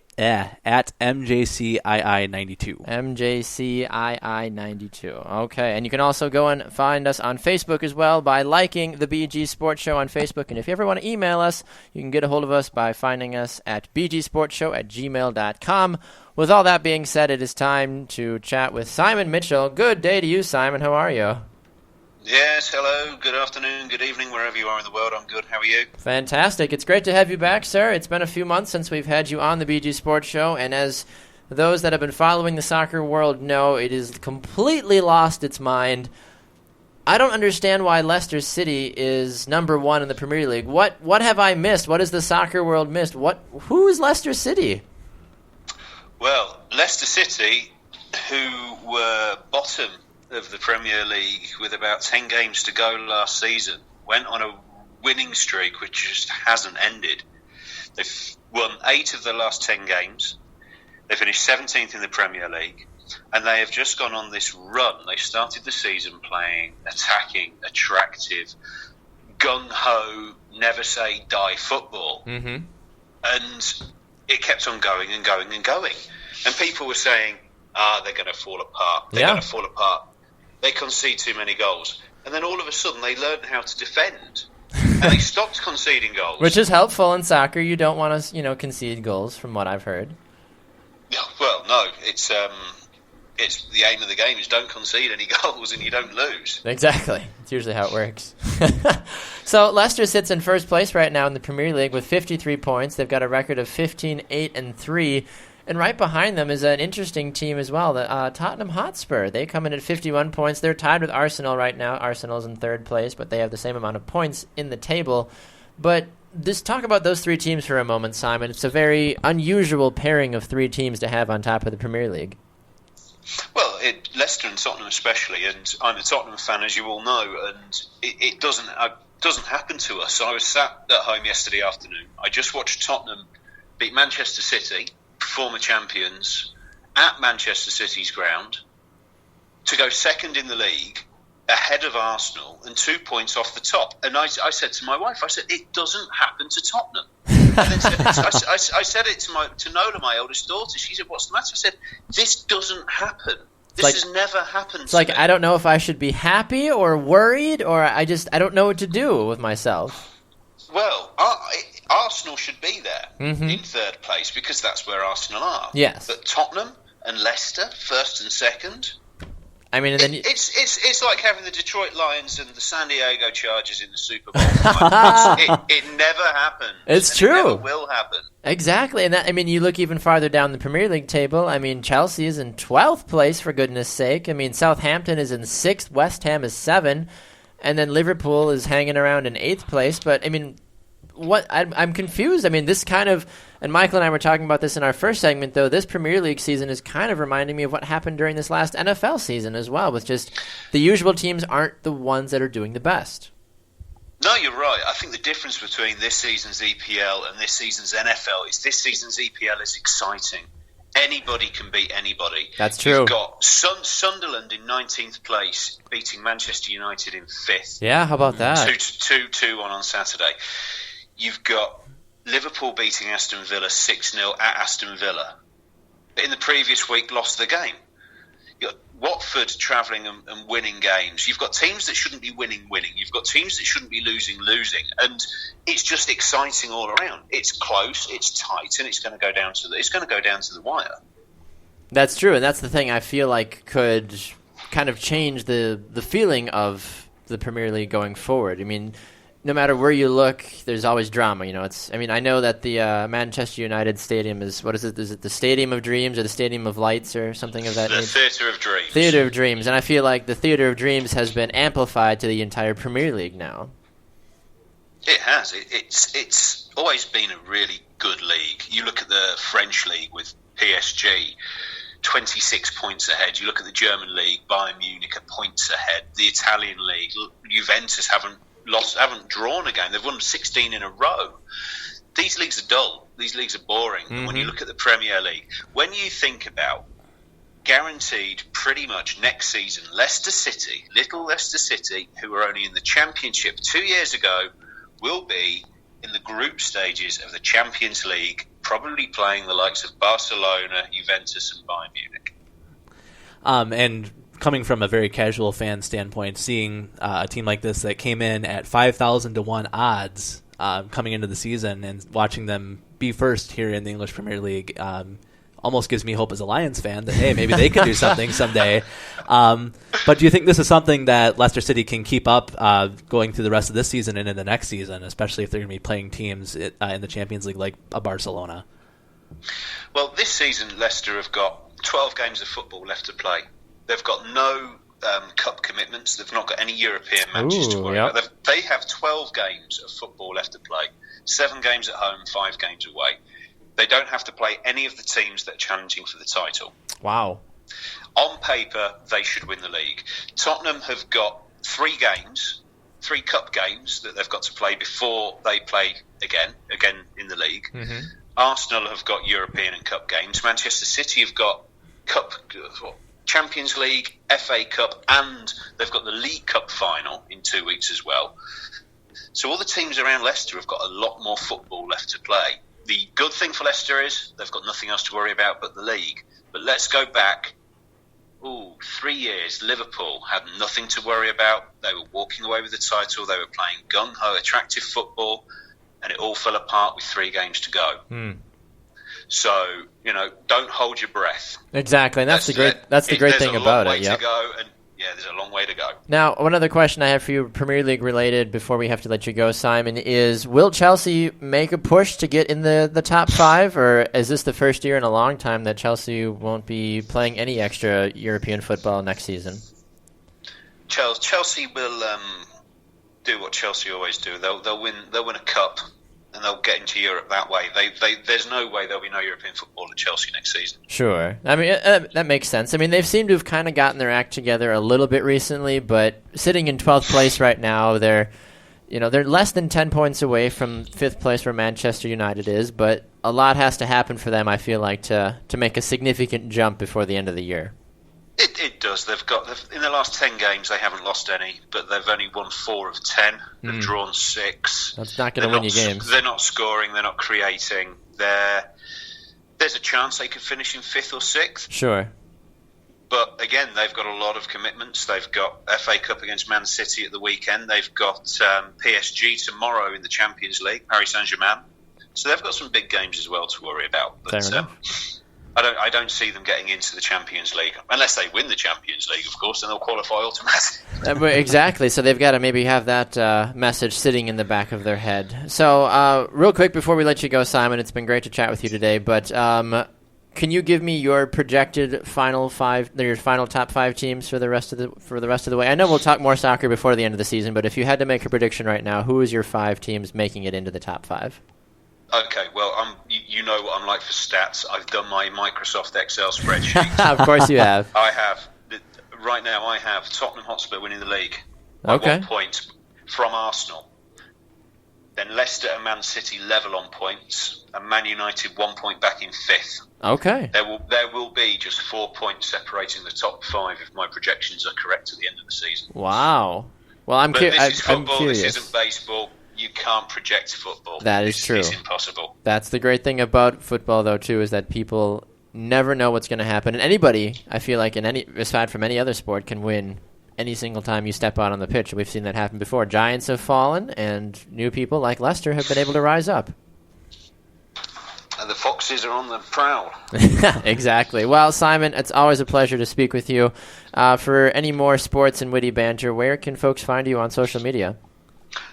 [SPEAKER 1] MJCII92. Okay, and you can also go and find us on Facebook as well by liking the BG Sports Show on Facebook. And if you ever want to email us, you can get a hold of us by finding us at bgsportshow@gmail.com. With all that being said, it is time to chat with Simon Mitchell. Good day to you, Simon. How are you?
[SPEAKER 4] Yes, hello. Good afternoon, good evening, wherever you are in the world. I'm good. How are you?
[SPEAKER 1] Fantastic. It's great to have you back, sir. It's been a few months since we've had you on the BG Sports Show, and as those that have been following the soccer world know, it has completely lost its mind. I don't understand why Leicester City is number one in the Premier League. What have I missed? What has the soccer world missed? Who is Leicester City?
[SPEAKER 4] Well, Leicester City, who were bottom of the Premier League with about 10 games to go last season, went on a winning streak which just hasn't ended. They've won 8 of the last 10 games. They finished 17th in the Premier League, and they have just gone on this run. They started the season playing attacking, attractive, gung-ho, never say die football. Mm-hmm. And it kept on going and going and going. And people were saying, they're going to fall apart. They're going to fall apart. They concede too many goals. And then all of a sudden they learned how to defend. And they stopped conceding goals.
[SPEAKER 1] Which is helpful in soccer. You don't want to, concede goals, from what I've heard.
[SPEAKER 4] Well, no. It's the aim of the game is don't concede any goals and you don't lose.
[SPEAKER 1] Exactly. It's usually how it works. So Leicester sits in first place right now in the Premier League with 53 points. They've got a record of 15-8-3. And right behind them is an interesting team as well, the Tottenham Hotspur. They come in at 51 points. They're tied with Arsenal right now. Arsenal's in third place, but they have the same amount of points in the table. But just talk about those three teams for a moment, Simon. It's a very unusual pairing of three teams to have on top of the Premier League.
[SPEAKER 4] Well, Leicester and Tottenham especially, and I'm a Tottenham fan, as you all know, and it doesn't happen to us. I was sat at home yesterday afternoon. I just watched Tottenham beat Manchester City, former champions, at Manchester City's ground, to go second in the league, ahead of Arsenal, and 2 points off the top. And I said to my wife, it doesn't happen to Tottenham. then I said it to Nola, my oldest daughter. She said, "What's the matter?" I said, "This doesn't happen. This has never happened."
[SPEAKER 1] It's like,
[SPEAKER 4] me.
[SPEAKER 1] I don't know if I should be happy or worried, or I don't know what to do with myself.
[SPEAKER 4] Well, Arsenal should be there in third place because that's where Arsenal are.
[SPEAKER 1] Yes.
[SPEAKER 4] But Tottenham and Leicester, first and second.
[SPEAKER 1] I mean, and then
[SPEAKER 4] it's like having the Detroit Lions and the San Diego Chargers in the Super Bowl. It never happened.
[SPEAKER 1] It's true.
[SPEAKER 4] It never will happen.
[SPEAKER 1] Exactly, and that, I mean, you look even farther down the Premier League table. I mean, Chelsea is in 12th place, for goodness sake. I mean, Southampton is in 6th, West Ham is 7th, and then Liverpool is hanging around in 8th place. But, I mean, I'm confused. I mean, this kind of, and Michael and I were talking about this in our first segment, though, this Premier League season is kind of reminding me of what happened during this last NFL season as well, with just the usual teams aren't the ones that are doing the best.
[SPEAKER 4] No, you're right. I think the difference between this season's EPL and this season's NFL is this season's EPL is exciting. Anybody can beat anybody.
[SPEAKER 1] That's true.
[SPEAKER 4] You've got Sunderland in 19th place beating Manchester United in 5th.
[SPEAKER 1] Yeah, how about that?
[SPEAKER 4] 2-2 on Saturday. You've got Liverpool beating Aston Villa 6-0 at Aston Villa. But in the previous week, lost the game. You've got Watford travelling and winning games. You've got teams that shouldn't be winning. You've got teams that shouldn't be losing. And it's just exciting all around. It's close, it's tight, and it's going to go down to the wire.
[SPEAKER 1] That's true, and that's the thing I feel like could kind of change the feeling of the Premier League going forward. I mean, no matter where you look, there's always drama. You know, I know that the Manchester United Stadium is, what is it? Is it the Stadium of Dreams or the Stadium of Lights or something of that nature?
[SPEAKER 4] The Theatre of Dreams.
[SPEAKER 1] Theatre of Dreams, and I feel like the Theatre of Dreams has been amplified to the entire Premier League now.
[SPEAKER 4] It has. It's always been a really good league. You look at the French league with PSG, 26 points ahead. You look at the German league, Bayern Munich are points ahead. The Italian league, Juventus haven't drawn a game. They've won 16 in a row. These leagues are dull. These leagues are boring. And when you look at the Premier League, when you think about guaranteed pretty much next season, little Leicester City, who were only in the Championship 2 years ago, will be in the group stages of the Champions League, probably playing the likes of Barcelona, Juventus and Bayern Munich.
[SPEAKER 2] And coming from a very casual fan standpoint, seeing a team like this that came in at 5,000 to 1 odds coming into the season and watching them be first here in the English Premier League almost gives me hope as a Lions fan that, hey, maybe they could do something someday. But do you think this is something that Leicester City can keep up going through the rest of this season and in the next season, especially if they're going to be playing teams in the Champions League like a Barcelona?
[SPEAKER 4] Well, this season Leicester have got 12 games of football left to play. They've got no cup commitments. They've not got any European matches to worry about. They have 12 games of football left to play. 7 games at home, 5 games away. They don't have to play any of the teams that are challenging for the title.
[SPEAKER 1] Wow.
[SPEAKER 4] On paper, they should win the league. Tottenham have got 3 cup games that they've got to play before they play again in the league. Mm-hmm. Arsenal have got European and cup games. Manchester City have got Champions League, FA Cup, and they've got the League Cup final in 2 weeks as well. So all the teams around Leicester have got a lot more football left to play. The good thing for Leicester is they've got nothing else to worry about but the league. But let's go back 3 years. Liverpool had nothing to worry about. They were walking away with the title. They were playing gung-ho, attractive football, and it all fell apart with 3 games to go. So, don't hold your breath.
[SPEAKER 1] Exactly, and that's the great thing about it.
[SPEAKER 4] There's a long way to go, and there's a long way to go.
[SPEAKER 1] Now, one other question I have for you, Premier League related, before we have to let you go, Simon, is will Chelsea make a push to get in the top 5, or is this the first year in a long time that Chelsea won't be playing any extra European football next season?
[SPEAKER 4] Chelsea will do what Chelsea always do. They'll win a cup. And they'll get into Europe that way. There's no way there'll be no European football at Chelsea next season.
[SPEAKER 1] Sure. I mean, that makes sense. I mean, they've seemed to have kind of gotten their act together a little bit recently, but sitting in 12th place right now, they're less than 10 points away from 5th place where Manchester United is, but a lot has to happen for them, I feel like, to make a significant jump before the end of the year.
[SPEAKER 4] It does. They've in the last 10 games they haven't lost any, but they've only won 4 of 10. They've drawn 6.
[SPEAKER 1] That's not going to win you games.
[SPEAKER 4] They're not scoring. They're not creating. There's a chance they could finish in 5th or 6th.
[SPEAKER 1] Sure.
[SPEAKER 4] But again, they've got a lot of commitments. They've got FA Cup against Man City at the weekend. They've got PSG tomorrow in the Champions League, Paris Saint-Germain. So they've got some big games as well to worry about. But I don't see them getting into the Champions League unless they win the Champions League, of course, and they'll qualify automatically.
[SPEAKER 1] Exactly. So they've got to maybe have that message sitting in the back of their head. So real quick before we let you go, Simon, it's been great to chat with you today. But can you give me your projected final top 5 teams for the rest of the way? I know we'll talk more soccer before the end of the season, but if you had to make a prediction right now, who is your 5 teams making it into the top 5?
[SPEAKER 4] Okay, well, you know what I'm like for stats. I've done my Microsoft Excel spreadsheet.
[SPEAKER 1] Of course you have.
[SPEAKER 4] I have. Right now I have Tottenham Hotspur winning the league by 1 point from Arsenal. Then Leicester and Man City level on points, and Man United 1 point back in 5th.
[SPEAKER 1] Okay.
[SPEAKER 4] There will be just 4 points separating the top 5 if my projections are correct at the end of the season.
[SPEAKER 1] Wow. Well,
[SPEAKER 4] This is football. This isn't baseball. You can't project football.
[SPEAKER 1] That is true.
[SPEAKER 4] It's impossible.
[SPEAKER 1] That's the great thing about football, though, too, is that people never know what's going to happen. And anybody, I feel like, aside from any other sport, can win any single time you step out on the pitch. We've seen that happen before. Giants have fallen, and new people like Leicester have been able to rise up.
[SPEAKER 4] And the Foxes are on the prowl.
[SPEAKER 1] Exactly. Well, Simon, it's always a pleasure to speak with you. For any more sports and witty banter, where can folks find you on social media?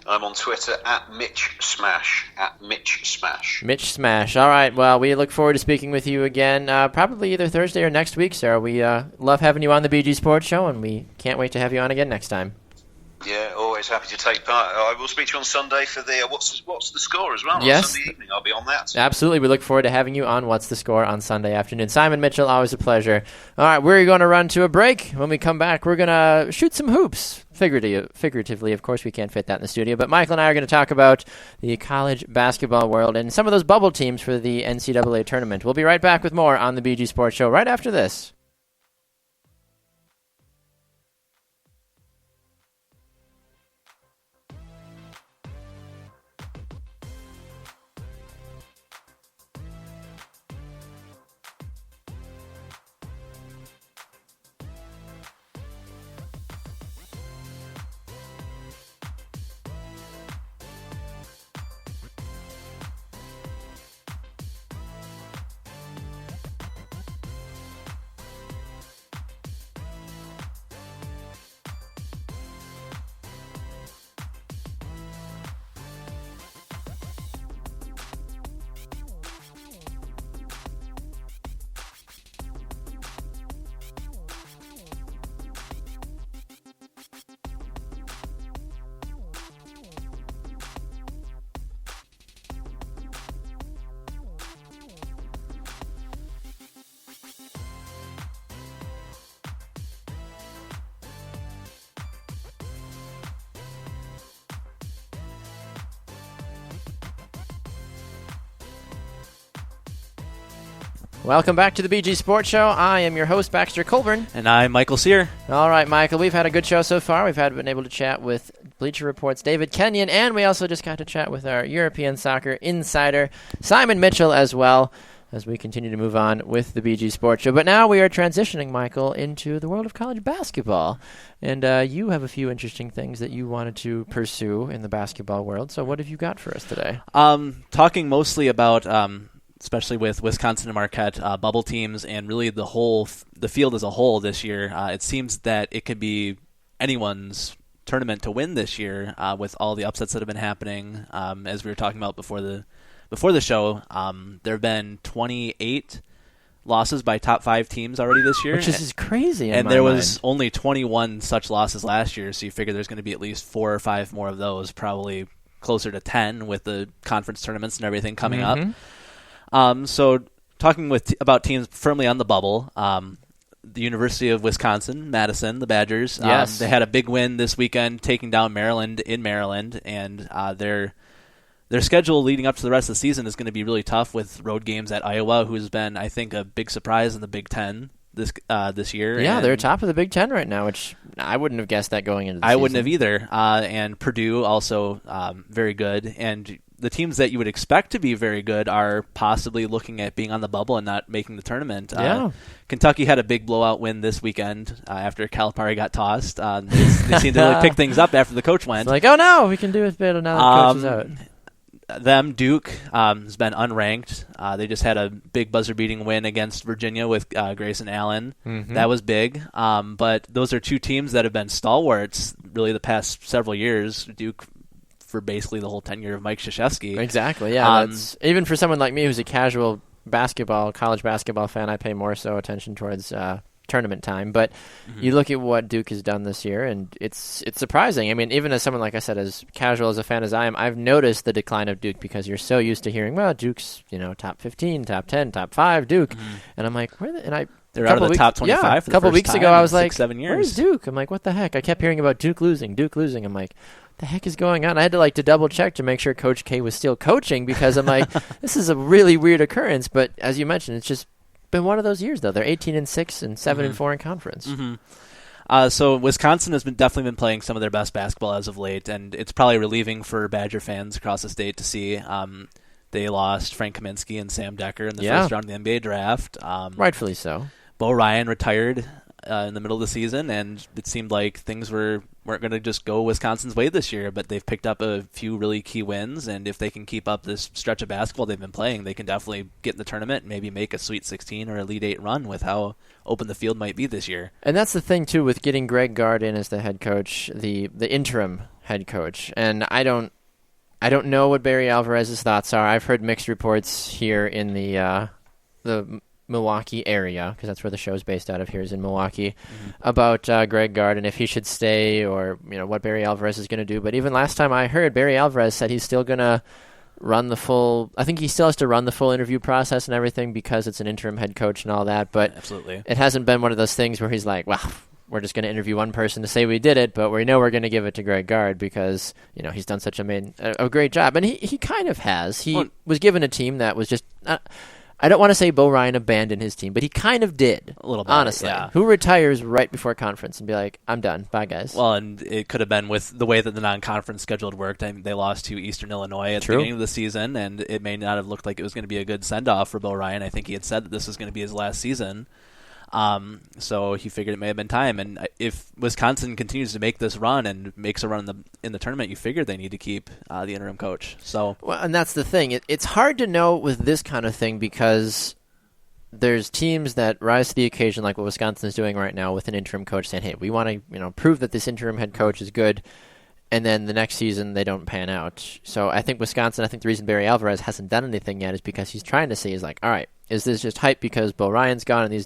[SPEAKER 4] I'm on Twitter at Mitch Smash.
[SPEAKER 1] Mitch Smash. All right. Well, we look forward to speaking with you again, probably either Thursday or next week, sir. We love having you on the BG Sports Show, and we can't wait to have you on again next time.
[SPEAKER 4] Yeah, always happy to take part. I will speak to you on Sunday for the What's the Score as well.
[SPEAKER 1] Yes.
[SPEAKER 4] On Sunday evening, I'll be on that.
[SPEAKER 1] Absolutely. We look forward to having you on What's the Score on Sunday afternoon. Simon Mitchell, always a pleasure. All right, we're going to run to a break. When we come back, we're going to shoot some hoops. Figuratively, of course, we can't fit that in the studio. But Michael and I are going to talk about the college basketball world and some of those bubble teams for the NCAA tournament. We'll be right back with more on the BG Sports Show right after this. Welcome back to the BG Sports Show. I am your host, Baxter Colburn.
[SPEAKER 2] And I'm Michael Cyr.
[SPEAKER 1] All right, Michael, we've had a good show so far. We've been able to chat with Bleacher Report's David Kenyon, and we also just got to chat with our European soccer insider, Simon Mitchell, as well, as we continue to move on with the BG Sports Show. But now we are transitioning, Michael, into the world of college basketball. And you have a few interesting things that you wanted to pursue in the basketball world. So what have you got for us today?
[SPEAKER 2] Talking mostly about... especially with Wisconsin and Marquette, bubble teams, and really the field as a whole this year. It seems that it could be anyone's tournament to win this year with all the upsets that have been happening. As we were talking about before the show, there have been 28 losses by top 5 teams already this year.
[SPEAKER 1] Which is crazy in
[SPEAKER 2] And
[SPEAKER 1] my
[SPEAKER 2] there
[SPEAKER 1] mind.
[SPEAKER 2] was only 21 such losses last year, so you figure there's going to be at least 4 or 5 more of those, probably closer to 10 with the conference tournaments and everything coming up. So talking about teams firmly on the bubble, the University of Wisconsin, Madison, the Badgers,
[SPEAKER 1] Yes.
[SPEAKER 2] they had a big win this weekend taking down Maryland in Maryland, and their schedule leading up to the rest of the season is going to be really tough with road games at Iowa, who's been, I think, a big surprise in the Big Ten this year.
[SPEAKER 1] Yeah,
[SPEAKER 2] and
[SPEAKER 1] they're top of the Big Ten right now, which I wouldn't have guessed that going into the season.
[SPEAKER 2] I wouldn't have either. And Purdue also very good. And the teams that you would expect to be very good are possibly looking at being on the bubble and not making the tournament.
[SPEAKER 1] Yeah.
[SPEAKER 2] Kentucky had a big blowout win this weekend after Calipari got tossed. They seemed to really pick things up after the coach went.
[SPEAKER 1] It's like, oh no, we can do it better now that the coach is out.
[SPEAKER 2] Duke has been unranked. They just had a big buzzer-beating win against Virginia with Grayson Allen.
[SPEAKER 1] Mm-hmm.
[SPEAKER 2] That was big. But those are two teams that have been stalwarts really the past several years. Duke for basically the whole tenure of Mike Krzyzewski.
[SPEAKER 1] Exactly, yeah. That's, even for someone like me who's a casual college basketball fan, I pay more so attention towards tournament time. But you look at what Duke has done this year, and it's surprising. I mean, even as someone, like I said, as casual as a fan as I am, I've noticed the decline of Duke because you're so used to hearing, well, Duke's top 15, top 10, top 5, Duke. And I'm like,
[SPEAKER 2] they're out of the top 25
[SPEAKER 1] yeah,
[SPEAKER 2] for the
[SPEAKER 1] a couple
[SPEAKER 2] first
[SPEAKER 1] weeks
[SPEAKER 2] time
[SPEAKER 1] ago, I
[SPEAKER 2] in
[SPEAKER 1] was like,
[SPEAKER 2] 6-7 years.
[SPEAKER 1] Where's Duke? I'm like, what the heck? I kept hearing about Duke losing. I'm like, what the heck is going on? I had to double check to make sure Coach K was still coaching because I'm like, this is a really weird occurrence. But as you mentioned, it's just been one of those years though. They're 18-6 and 7-4 in conference.
[SPEAKER 2] So Wisconsin has definitely been playing some of their best basketball as of late, and it's probably relieving for Badger fans across the state to see. They lost Frank Kaminsky and Sam Decker in the first round of the NBA draft.
[SPEAKER 1] Rightfully so.
[SPEAKER 2] Bo Ryan retired in the middle of the season, and it seemed like things weren't going to just go Wisconsin's way this year, but they've picked up a few really key wins, and if they can keep up this stretch of basketball they've been playing, they can definitely get in the tournament and maybe make a Sweet 16 or Elite 8 run with how open the field might be this year.
[SPEAKER 1] And that's the thing, too, with getting Greg Gard in as the head coach, the interim head coach. And I don't know what Barry Alvarez's thoughts are. I've heard mixed reports here in the Milwaukee area, because that's where the show's based out of, here is in Milwaukee, about Greg Gard and if he should stay or what Barry Alvarez is going to do. But even last time I heard, Barry Alvarez said he's still going to run the full, I think he still has to run the full interview process and everything because it's an interim head coach and all that. But
[SPEAKER 2] absolutely, it
[SPEAKER 1] hasn't been one of those things where he's like, well, we're just going to interview one person to say we did it, but we know we're going to give it to Greg Gard because he's done such a great job. And he kind of has. He was given a team that was just I don't want to say Bo Ryan abandoned his team, but he kind of did.
[SPEAKER 2] A little bit,
[SPEAKER 1] honestly.
[SPEAKER 2] yeah.
[SPEAKER 1] Who retires right before conference and be like, I'm done. Bye, guys.
[SPEAKER 2] Well, and it could have been with the way that the non-conference schedule worked. I mean, they lost to Eastern Illinois at the beginning of the season, and it may not have looked like it was going to be a good send-off for Bo Ryan. I think he had said that this was going to be his last season. So he figured it may have been time. And if Wisconsin continues to make this run and makes a run in the tournament, you figure they need to keep the interim coach. So,
[SPEAKER 1] well, and that's the thing. It's hard to know with this kind of thing because there's teams that rise to the occasion, like what Wisconsin is doing right now with an interim coach, saying, "Hey, we want to prove that this interim head coach is good." And then the next season they don't pan out. So I think Wisconsin, the reason Barry Alvarez hasn't done anything yet is because he's trying to see, is like, all right, is this just hype because Bo Ryan's gone and these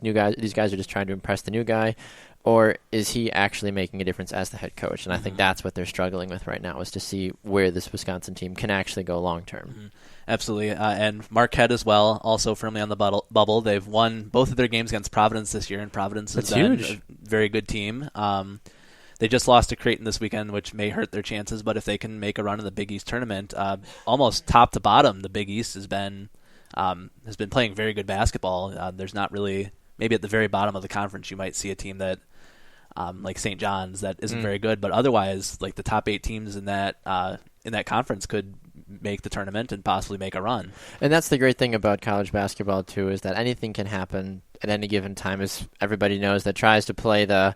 [SPEAKER 1] guys are just trying to impress the new guy, or is he actually making a difference as the head coach? And I think that's what they're struggling with right now, is to see where this Wisconsin team can actually go long term.
[SPEAKER 2] Absolutely. And Marquette as well, also firmly on the bubble. They've won both of their games against Providence this year, and Providence has been
[SPEAKER 1] huge.
[SPEAKER 2] A very good team. They just lost to Creighton this weekend, which may hurt their chances, but if they can make a run in the Big East tournament, almost top to bottom, the Big East has been playing very good basketball. There's not really, maybe at the very bottom of the conference, you might see a team that, like St. John's, that isn't very good, but otherwise, like the top 8 teams in that conference could make the tournament and possibly make a run.
[SPEAKER 1] And that's the great thing about college basketball too, is that anything can happen at any given time, as everybody knows that tries to play the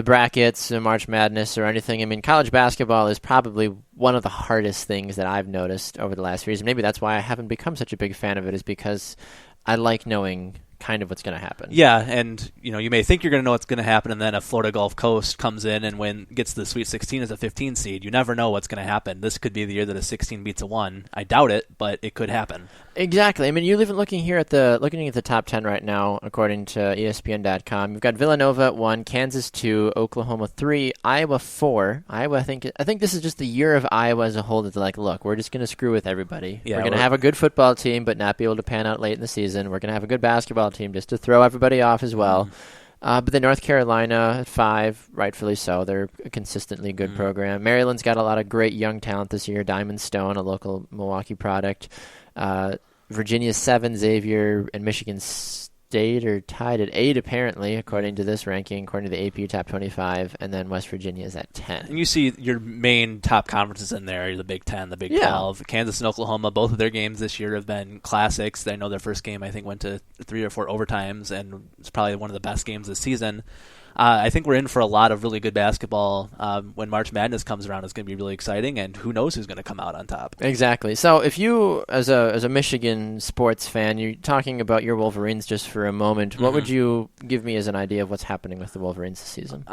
[SPEAKER 1] brackets, March Madness, or anything. I mean, college basketball is probably one of the hardest things that I've noticed over the last few years. Maybe that's why I haven't become such a big fan of it, is because I like knowing kind of what's going to happen.
[SPEAKER 2] Yeah, and you may think you're going to know what's going to happen, and then a Florida Gulf Coast comes in and gets to the Sweet 16 as a 15 seed. You never know what's going to happen. This could be the year that a 16 beats a 1. I doubt it, but it could happen.
[SPEAKER 1] Exactly. I mean, you're looking at the top 10 right now, according to ESPN.com. You've got Villanova at 1, Kansas 2, Oklahoma 3, Iowa 4. Iowa, I think this is just the year of Iowa as a whole. That they're like, look, we're just going to screw with everybody.
[SPEAKER 2] Yeah,
[SPEAKER 1] we're going to have a good football team, but not be able to pan out late in the season. We're going to have a good basketball team just to throw everybody off as well. But then North Carolina at 5, rightfully so. They're a consistently good program. Maryland's got a lot of great young talent this year. Diamond Stone, a local Milwaukee product. Virginia 7, Xavier, and Michigan State are tied at 8, apparently, according to this ranking, according to the AP Top 25, and then West Virginia is at 10.
[SPEAKER 2] And you see your main top conferences in there, the Big 10, the Big 12. Kansas and Oklahoma, both of their games this year have been classics. I know their first game, I think, went to 3 or 4 overtimes, and it's probably one of the best games this season. I think we're in for a lot of really good basketball when March Madness comes around. It's going to be really exciting, and who knows who's going to come out on top.
[SPEAKER 1] Exactly. So if you, as a Michigan sports fan, you're talking about your Wolverines just for a moment, what would you give me as an idea of what's happening with the Wolverines this season?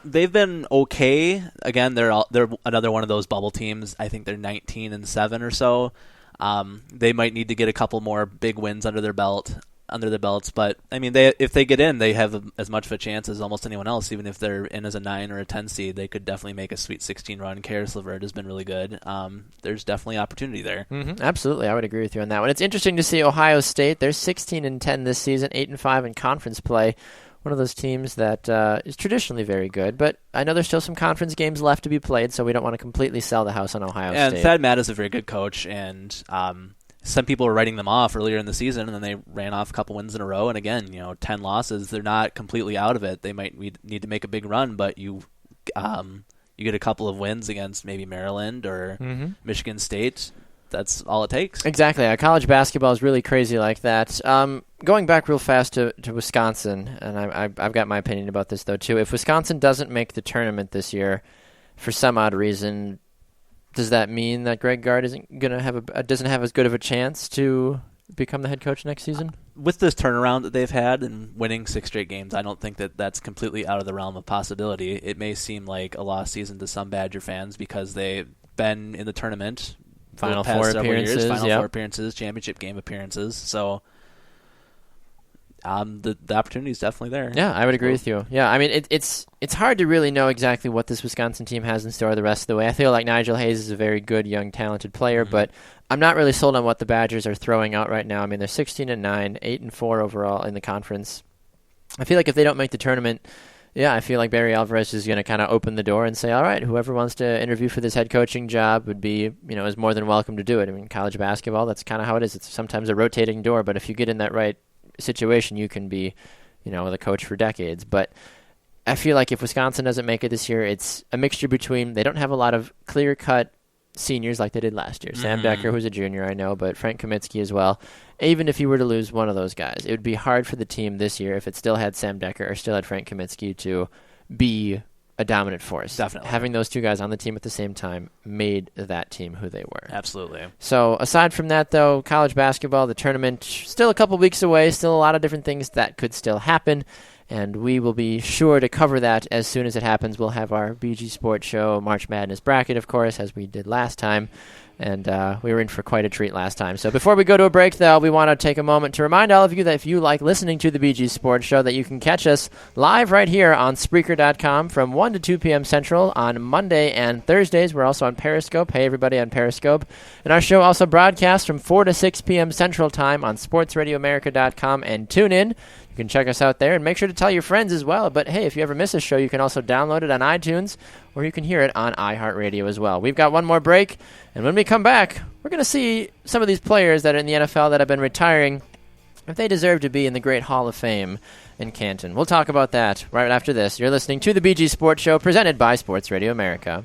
[SPEAKER 2] They've been okay. Again, they're another one of those bubble teams. I think they're 19-7 or so. They might need to get a couple more big wins under their belts, but I mean, if they get in, they have as much of a chance as almost anyone else. Even if they're in as a 9 or a 10 seed, they could definitely make a Sweet 16 run. Karis LeVert has been really good. There's definitely opportunity there.
[SPEAKER 1] Absolutely, I would agree with you on that one. It's interesting to see Ohio State. They're 16-10 this season, 8-5 in conference play. One of those teams that is traditionally very good, but I know there's still some conference games left to be played, so we don't want to completely sell the house on Ohio State.
[SPEAKER 2] And Thad Matt is a very good coach, and some people were writing them off earlier in the season, and then they ran off a couple wins in a row. And again, 10 losses, they're not completely out of it. They might need to make a big run, but you get a couple of wins against maybe Maryland or Michigan State. That's all it takes.
[SPEAKER 1] Exactly. College basketball is really crazy like that. Going back real fast to Wisconsin, and I've got my opinion about this though too. If Wisconsin doesn't make the tournament this year, for some odd reason, does that mean that Greg Gard doesn't have as good of a chance to become the head coach next season?
[SPEAKER 2] With this turnaround that they've had and winning 6 straight games, I don't think that that's completely out of the realm of possibility. It may seem like a lost season to some Badger fans because they've been in the tournament,
[SPEAKER 1] Final Four
[SPEAKER 2] appearances, championship game appearances. So the opportunity is definitely there.
[SPEAKER 1] Yeah, I would agree with you. Yeah, I mean, it's hard to really know exactly what this Wisconsin team has in store the rest of the way. I feel like Nigel Hayes is a very good, young, talented player, but I'm not really sold on what the Badgers are throwing out right now. I mean, they're 16-9, 8-4 overall in the conference. I feel like if they don't make the tournament, I feel like Barry Alvarez is going to kind of open the door and say, all right, whoever wants to interview for this head coaching job would be, is more than welcome to do it. I mean, college basketball, that's kind of how it is. It's sometimes a rotating door, but if you get in that right situation, you can be, the coach for decades. But I feel like if Wisconsin doesn't make it this year, it's a mixture between they don't have a lot of clear-cut seniors like they did last year. Sam Decker, who's a junior, I know, but Frank Kaminsky as well. Even if you were to lose one of those guys, it would be hard for the team this year if it still had Sam Decker or still had Frank Kaminsky to be a dominant force.
[SPEAKER 2] Definitely.
[SPEAKER 1] Having those two guys on the team at the same time made that team who they were.
[SPEAKER 2] Absolutely.
[SPEAKER 1] So aside from that, though, college basketball, the tournament, still a couple weeks away, still a lot of different things that could still happen, and we will be sure to cover that as soon as it happens. We'll have our BG Sports Show March Madness bracket, of course, as we did last time. And we were in for quite a treat last time. So before we go to a break, though, we want to take a moment to remind all of you that if you like listening to the BG Sports Show, that you can catch us live right here on Spreaker.com from 1 to 2 p.m. Central on Monday and Thursdays. We're also on Periscope. Hey, everybody on Periscope. And our show also broadcasts from 4 to 6 p.m. Central Time on SportsRadioAmerica.com and TuneIn. You can check us out there, and make sure to tell your friends as well. But hey, if you ever miss a show, you can also download it on iTunes, or you can hear it on iHeartRadio as well. We've got one more break, and when we come back, we're going to see some of these players that are in the NFL that have been retiring, if they deserve to be in the Great Hall of Fame in Canton. We'll talk about that right after this. You're listening to the BG Sports Show, presented by Sports Radio America.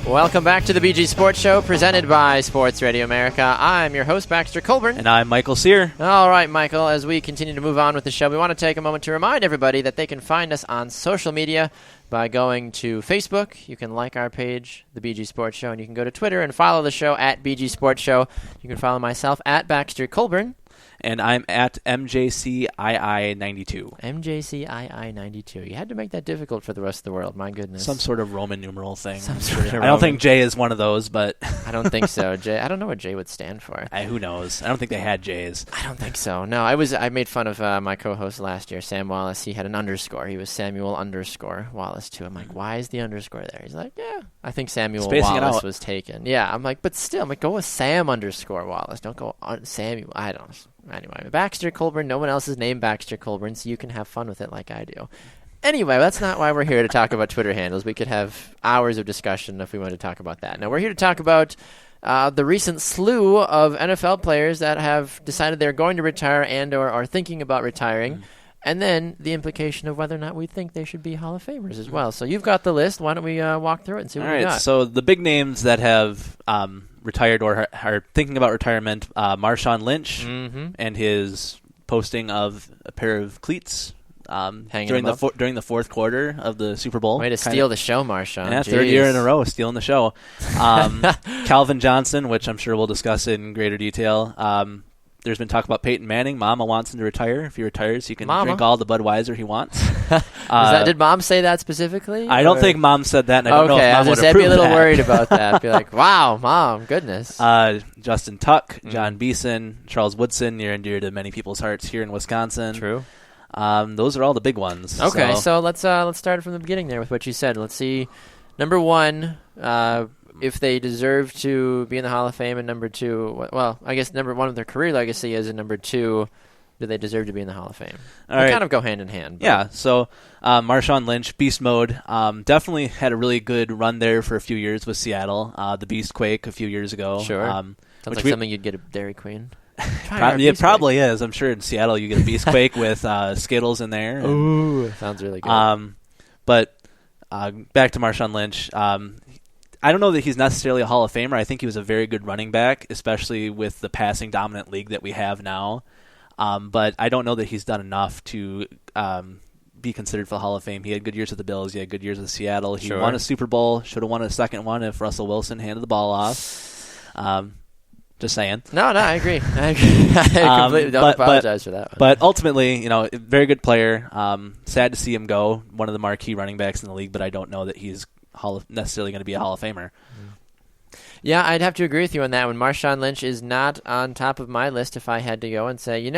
[SPEAKER 1] Welcome back to the BG Sports Show, presented by Sports Radio America. I'm your host, Baxter Colburn.
[SPEAKER 2] And I'm Michael Cyr.
[SPEAKER 1] All right, Michael, as we continue to move on with the show, we want to take a moment to remind everybody that they can find us on social media by going to Facebook. You can like our page, The BG Sports Show, and you can go to Twitter and follow the show at BG Sports Show. You can follow myself at Baxter Colburn.
[SPEAKER 2] And I'm at MJCII92.
[SPEAKER 1] MJCII92. You had to make that difficult for the rest of the world. My goodness.
[SPEAKER 2] Some sort of Roman numeral thing.
[SPEAKER 1] I
[SPEAKER 2] don't think J is one of those, but
[SPEAKER 1] I don't think so. J. I don't know what J would stand for.
[SPEAKER 2] Who knows? I don't think they had J's.
[SPEAKER 1] I don't think so. No, I made fun of my co-host last year, Sam Wallace. He had an underscore. He was Samuel _ Wallace too. I'm like, why is the underscore there? He's like, yeah, I think Samuel
[SPEAKER 2] Spacing
[SPEAKER 1] Wallace was taken. Yeah, I'm like, but still, I'm like, go with Sam _ Wallace. Don't go Samuel. I don't. Anyway, Baxter Colburn, no one else is named Baxter Colburn, so you can have fun with it like I do. Anyway, that's not why we're here to talk about Twitter handles. We could have hours of discussion if we wanted to talk about that. Now, we're here to talk about the recent slew of NFL players that have decided they're going to retire and or are thinking about retiring, and then the implication of whether or not we think they should be Hall of Famers as well. So you've got the list. Why don't we walk through it and see what we got?
[SPEAKER 2] All right, so the big names that have retired or are thinking about retirement, Marshawn Lynch and his posting of a pair of cleats during the fourth quarter of the Super Bowl.
[SPEAKER 1] Way to steal the show, Marshawn.
[SPEAKER 2] Yeah, third year in a row stealing the show. Calvin Johnson, which I'm sure we'll discuss in greater detail. There's been talk about Peyton Manning. Mama wants him to retire. If he retires, he can drink all the Budweiser he wants.
[SPEAKER 1] Did Mom say that specifically?
[SPEAKER 2] I don't think Mom said that, and I don't know if Mom would approve
[SPEAKER 1] I'd be a little
[SPEAKER 2] that.
[SPEAKER 1] worried about that. Be like, wow, Mom, goodness.
[SPEAKER 2] Justin Tuck, John Beeson, Charles Woodson, near and dear to many people's hearts here in Wisconsin.
[SPEAKER 1] True.
[SPEAKER 2] Those are all the big ones.
[SPEAKER 1] Okay, so let's start from the beginning there with what you said. Let's see. Number one, if they deserve to be in the Hall of Fame, and number two, well, I guess number one of their career legacy is, and number two, do they deserve to be in the Hall of Fame? They kind of go hand in hand. But.
[SPEAKER 2] Yeah, so Marshawn Lynch, Beast Mode, definitely had a really good run there for a few years with Seattle. The Beast Quake a few years ago.
[SPEAKER 1] Sure. Sounds like something you'd get at Dairy Queen.
[SPEAKER 2] It probably is. I'm sure in Seattle you get a Beast Quake with Skittles in there.
[SPEAKER 1] Ooh, sounds really good.
[SPEAKER 2] But back to Marshawn Lynch. I don't know that he's necessarily a Hall of Famer. I think he was a very good running back, especially with the passing dominant league that we have now. But I don't know that he's done enough to be considered for the Hall of Fame. He had good years with the Bills. He had good years with Seattle. He won a Super Bowl. Should have won a second one if Russell Wilson handed the ball off. Just saying.
[SPEAKER 1] No, I agree. I completely don't apologize for that one.
[SPEAKER 2] But ultimately, very good player. Sad to see him go. One of the marquee running backs in the league, but I don't know that he's necessarily going to be a Hall of Famer.
[SPEAKER 1] Yeah, I'd have to agree with you on that one. Marshawn Lynch is not on top of my list if I had to go and say, he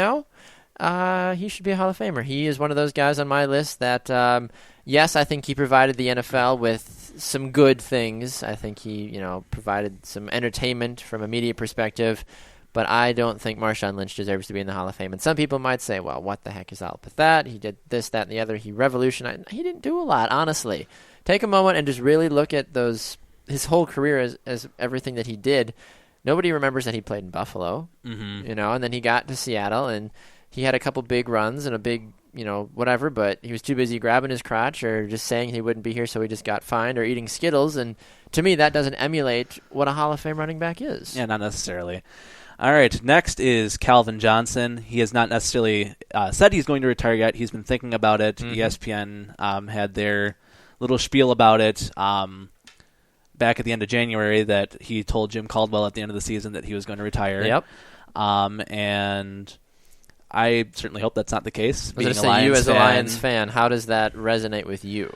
[SPEAKER 1] should be a Hall of Famer. He is one of those guys on my list that, yes, I think he provided the NFL with some good things. I think he, provided some entertainment from a media perspective, but I don't think Marshawn Lynch deserves to be in the Hall of Fame. And some people might say, well, what the heck is up with that? He did this, that, and the other. He revolutionized. He didn't do a lot, honestly. Take a moment and just really look at his whole career as everything that he did. Nobody remembers that he played in Buffalo, and then he got to Seattle, and he had a couple big runs and a big, whatever, but he was too busy grabbing his crotch or just saying he wouldn't be here, so he just got fined, or eating Skittles, and to me, that doesn't emulate what a Hall of Fame running back is.
[SPEAKER 2] Yeah, not necessarily. All right, next is Calvin Johnson. He has not necessarily said he's going to retire yet. He's been thinking about it. ESPN had their little spiel about it back at the end of January that he told Jim Caldwell at the end of the season that he was going to retire.
[SPEAKER 1] Yep.
[SPEAKER 2] And I certainly hope that's not the case.
[SPEAKER 1] You as a Lions fan, how does that resonate with you?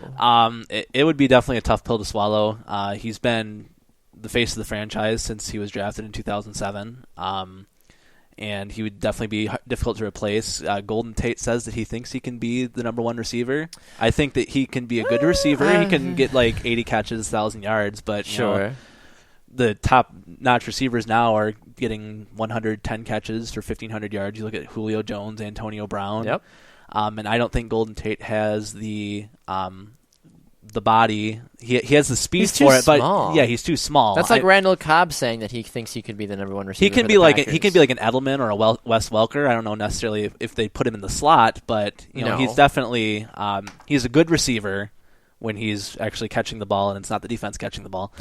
[SPEAKER 2] It would be definitely a tough pill to swallow. He's been the face of the franchise since he was drafted in 2007. And he would definitely be difficult to replace. Golden Tate says that he thinks he can be the number one receiver. I think that he can be a good receiver. He can get like 80 catches, 1,000 yards, but the top-notch receivers now are getting 110 catches for 1,500 yards. You look at Julio Jones, Antonio Brown.
[SPEAKER 1] Yep.
[SPEAKER 2] And I don't think Golden Tate has the body. He has the speed for it,
[SPEAKER 1] small.
[SPEAKER 2] But yeah, he's too small.
[SPEAKER 1] That's like Randall Cobb saying that he thinks he could be the number one receiver.
[SPEAKER 2] He can be like an Edelman or a Wes Welker. I don't know necessarily if they put him in the slot, but he's definitely he's a good receiver when he's actually catching the ball and it's not the defense catching the ball.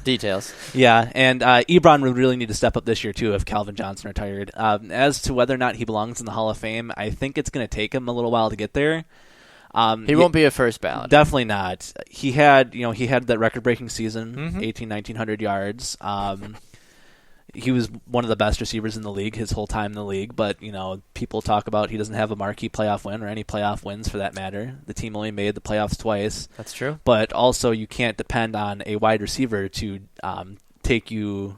[SPEAKER 1] Details.
[SPEAKER 2] Yeah, and Ebron would really need to step up this year, too, if Calvin Johnson retired. As to whether or not he belongs in the Hall of Fame, I think it's going to take him a little while to get there.
[SPEAKER 1] He won't be a first ballot.
[SPEAKER 2] Definitely not. He had that record-breaking season, 1,900 yards. He was one of the best receivers in the league his whole time in the league, but people talk about he doesn't have a marquee playoff win or any playoff wins for that matter. The team only made the playoffs twice.
[SPEAKER 1] That's true.
[SPEAKER 2] But also you can't depend on a wide receiver to take you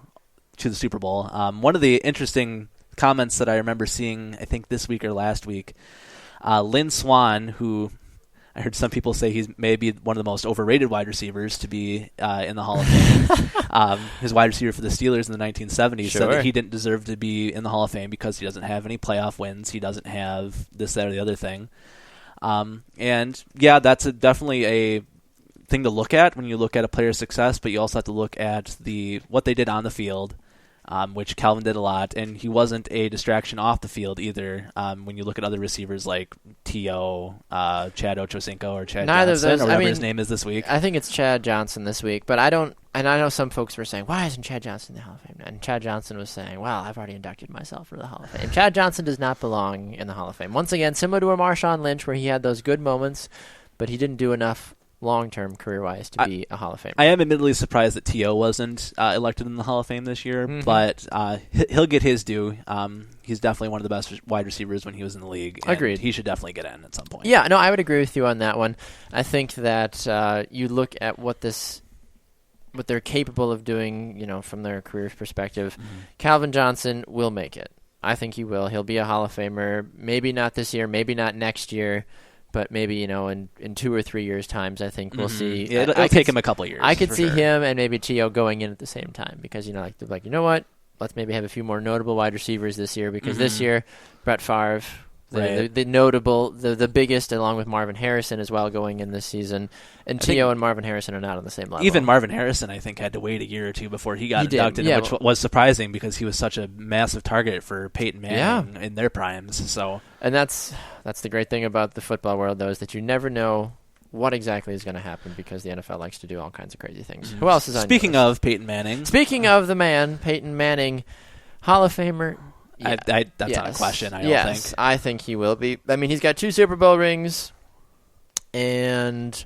[SPEAKER 2] to the Super Bowl. One of the interesting comments that I remember seeing, I think this week or last week, Lynn Swann, who I heard some people say he's maybe one of the most overrated wide receivers to be in the Hall of Fame. His wide receiver for the Steelers in the 1970s said that he didn't deserve to be in the Hall of Fame because he doesn't have any playoff wins. He doesn't have this, that, or the other thing. And, yeah, that's definitely a thing to look at when you look at a player's success, but you also have to look at what they did on the field, which Calvin did a lot, and he wasn't a distraction off the field either. When you look at other receivers like T.O., Chad Ochocinco, or Chad
[SPEAKER 1] Neither
[SPEAKER 2] Johnson,
[SPEAKER 1] of those,
[SPEAKER 2] or whatever his name is this week.
[SPEAKER 1] I think it's Chad Johnson this week, but I know some folks were saying, why isn't Chad Johnson in the Hall of Fame? And Chad Johnson was saying, well, I've already inducted myself for the Hall of Fame. Chad Johnson does not belong in the Hall of Fame. Once again, similar to a Marshawn Lynch where he had those good moments, but he didn't do enough long-term career-wise to be a Hall of Famer.
[SPEAKER 2] I am admittedly surprised that T.O. wasn't elected in the Hall of Fame this year, but he'll get his due. He's definitely one of the best wide receivers when he was in the league.
[SPEAKER 1] Agreed.
[SPEAKER 2] He should definitely get in at some point.
[SPEAKER 1] Yeah, no, I would agree with you on that one. I think that you look at what they're capable of doing, from their career perspective. Calvin Johnson will make it. I think he will. He'll be a Hall of Famer. Maybe not this year, maybe not next year. But maybe, in 2 or 3 years' times, I think we'll see.
[SPEAKER 2] Yeah, it'll take him a couple of years.
[SPEAKER 1] I could see him and maybe T.O. going in at the same time because, you know what? Let's maybe have a few more notable wide receivers this year because this year, Brett Favre, the notable, the biggest, along with Marvin Harrison as well going in this season. And T.O. and Marvin Harrison are not on the same level.
[SPEAKER 2] Even Marvin Harrison, I think, had to wait a year or two before he got inducted, which was surprising because he was such a massive target for Peyton Manning in their primes. So,
[SPEAKER 1] and that's the great thing about the football world, though, is that you never know what exactly is going to happen because the NFL likes to do all kinds of crazy things. Who else is on
[SPEAKER 2] Speaking of Peyton Manning.
[SPEAKER 1] Speaking of the man, Peyton Manning, Hall of Famer.
[SPEAKER 2] Yeah. That's not a question, I don't think.
[SPEAKER 1] I think he will be. I mean, he's got 2 Super Bowl rings, and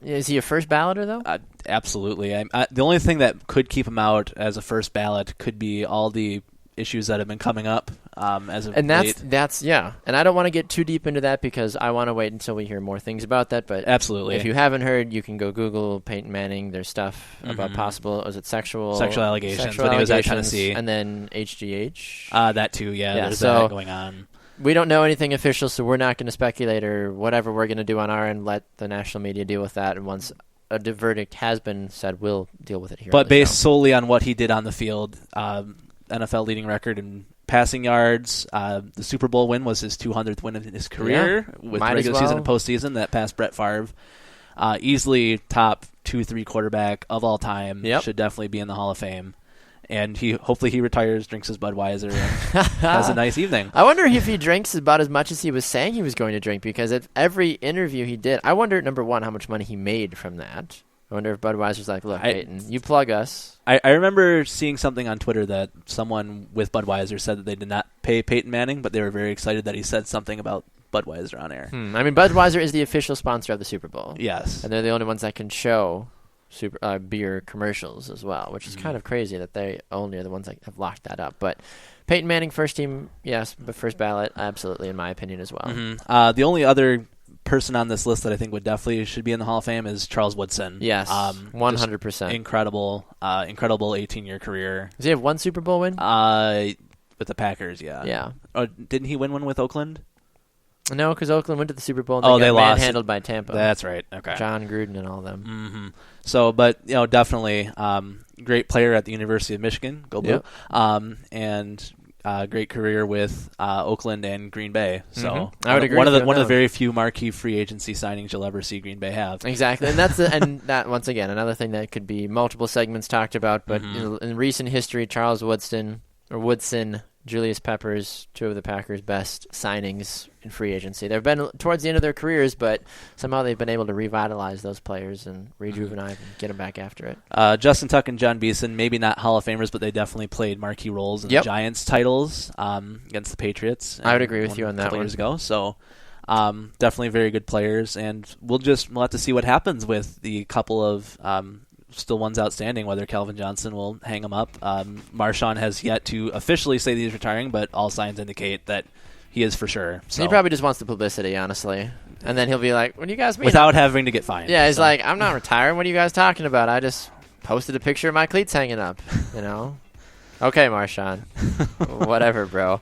[SPEAKER 1] is he a first balloter, though?
[SPEAKER 2] Absolutely. The only thing that could keep him out as a first ballot could be all the issues that have been coming up as of late.
[SPEAKER 1] That's and I don't want to get too deep into that because I want to wait until we hear more things about that. But
[SPEAKER 2] absolutely,
[SPEAKER 1] if you haven't heard, you can go Google Peyton Manning. There's stuff about possible sexual
[SPEAKER 2] allegations when he was at Tennessee,
[SPEAKER 1] and then HGH.
[SPEAKER 2] That too, there's that going on.
[SPEAKER 1] We don't know anything official, so we're not going to speculate or whatever we're going to do on our end. Let the national media deal with that, and once a verdict has been said, we'll deal with it here.
[SPEAKER 2] But based solely on what he did on the field, NFL leading record in passing yards. The Super Bowl win was his 200th win in his career with regular season and postseason. That passed Brett Favre. Easily top 2-3 quarterback of all time. Should definitely be in the Hall of Fame. And hopefully he retires, drinks his Budweiser, and has a nice evening.
[SPEAKER 1] I wonder if he drinks about as much as he was saying he was going to drink because at every interview he did, I wonder, number one, how much money he made from that. I wonder if Budweiser's like, look, Peyton, you plug us.
[SPEAKER 2] I remember seeing something on Twitter that someone with Budweiser said that they did not pay Peyton Manning, but they were very excited that he said something about Budweiser on air.
[SPEAKER 1] I mean, Budweiser is the official sponsor of the Super Bowl.
[SPEAKER 2] Yes.
[SPEAKER 1] And they're the only ones that can show beer commercials as well, which is kind of crazy that they only are the ones that have locked that up. But Peyton Manning, first team, yes, but first ballot, absolutely, in my opinion as well.
[SPEAKER 2] The only other person on this list that I think should be in the Hall of Fame is Charles Woodson.
[SPEAKER 1] Yes, 100%.
[SPEAKER 2] Incredible 18-year career.
[SPEAKER 1] Does he have 1 Super Bowl win?
[SPEAKER 2] With the Packers, yeah.
[SPEAKER 1] Yeah.
[SPEAKER 2] Didn't he win one with Oakland?
[SPEAKER 1] No, because Oakland went to the Super Bowl and
[SPEAKER 2] they
[SPEAKER 1] got
[SPEAKER 2] lost.
[SPEAKER 1] manhandled by Tampa.
[SPEAKER 2] That's right. Okay.
[SPEAKER 1] John Gruden and all them.
[SPEAKER 2] Mm-hmm. So, but definitely great player at the University of Michigan. Go Blue.
[SPEAKER 1] Yep.
[SPEAKER 2] And great career with Oakland and Green Bay. So
[SPEAKER 1] I would agree.
[SPEAKER 2] One of the very few marquee free agency signings you'll ever see Green Bay have.
[SPEAKER 1] Exactly, and that once again another thing that could be multiple segments talked about. But in recent history, Charles Woodson, Julius Peppers, 2 of the Packers' best signings in free agency. They've been towards the end of their careers, but somehow they've been able to revitalize those players and rejuvenate and get them back after it.
[SPEAKER 2] Justin Tuck and John Beeson, maybe not Hall of Famers, but they definitely played marquee roles in the Giants titles against the Patriots.
[SPEAKER 1] I would agree with you on that one.
[SPEAKER 2] Years ago, so definitely very good players, and we'll have to see what happens with the couple of still ones outstanding, whether Calvin Johnson will hang him up. Marshawn has yet to officially say that he's retiring, but all signs indicate that he is for sure. So.
[SPEAKER 1] He probably just wants the publicity, honestly. And then he'll be like, what do you guys mean?
[SPEAKER 2] Without having to get fined.
[SPEAKER 1] Yeah, he's like, I'm not retiring. What are you guys talking about? I just posted a picture of my cleats hanging up, Okay, Marshawn. Whatever, bro.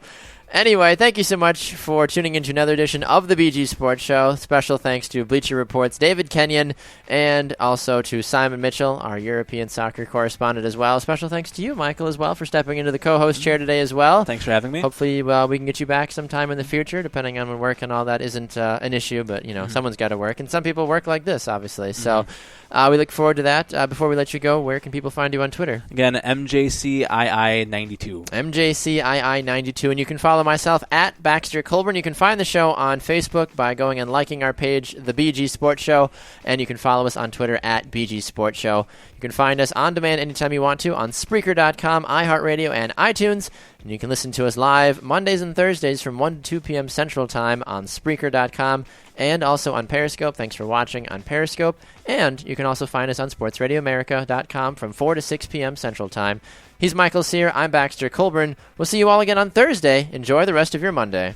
[SPEAKER 1] Anyway, thank you so much for tuning into another edition of the BG Sports Show. Special thanks to Bleacher Report's David Kenyon and also to Simon Mitchell, our European soccer correspondent as well. Special thanks to you, Michael, as well, for stepping into the co-host chair today as well.
[SPEAKER 2] Thanks for having me.
[SPEAKER 1] Hopefully we can get you back sometime in the future, depending on when work and all that isn't an issue, but, someone's got to work. And some people work like this, obviously. So we look forward to that. Before we let you go, where can people find you on Twitter?
[SPEAKER 2] Again, MJCII92.
[SPEAKER 1] MJCII92. And you can follow myself at Baxter Colburn. You can find the show on Facebook by going and liking our page, The BG Sports Show, and you can follow us on Twitter at BG Sports Show. You can find us on demand anytime you want to on Spreaker.com, iHeartRadio, and iTunes. And you can listen to us live Mondays and Thursdays from 1 to 2 p.m. Central Time on Spreaker.com and also on Periscope. Thanks for watching on Periscope. And you can also find us on SportsRadioAmerica.com from 4 to 6 p.m. Central Time. He's Michael Cyr. I'm Baxter Colburn. We'll see you all again on Thursday. Enjoy the rest of your Monday.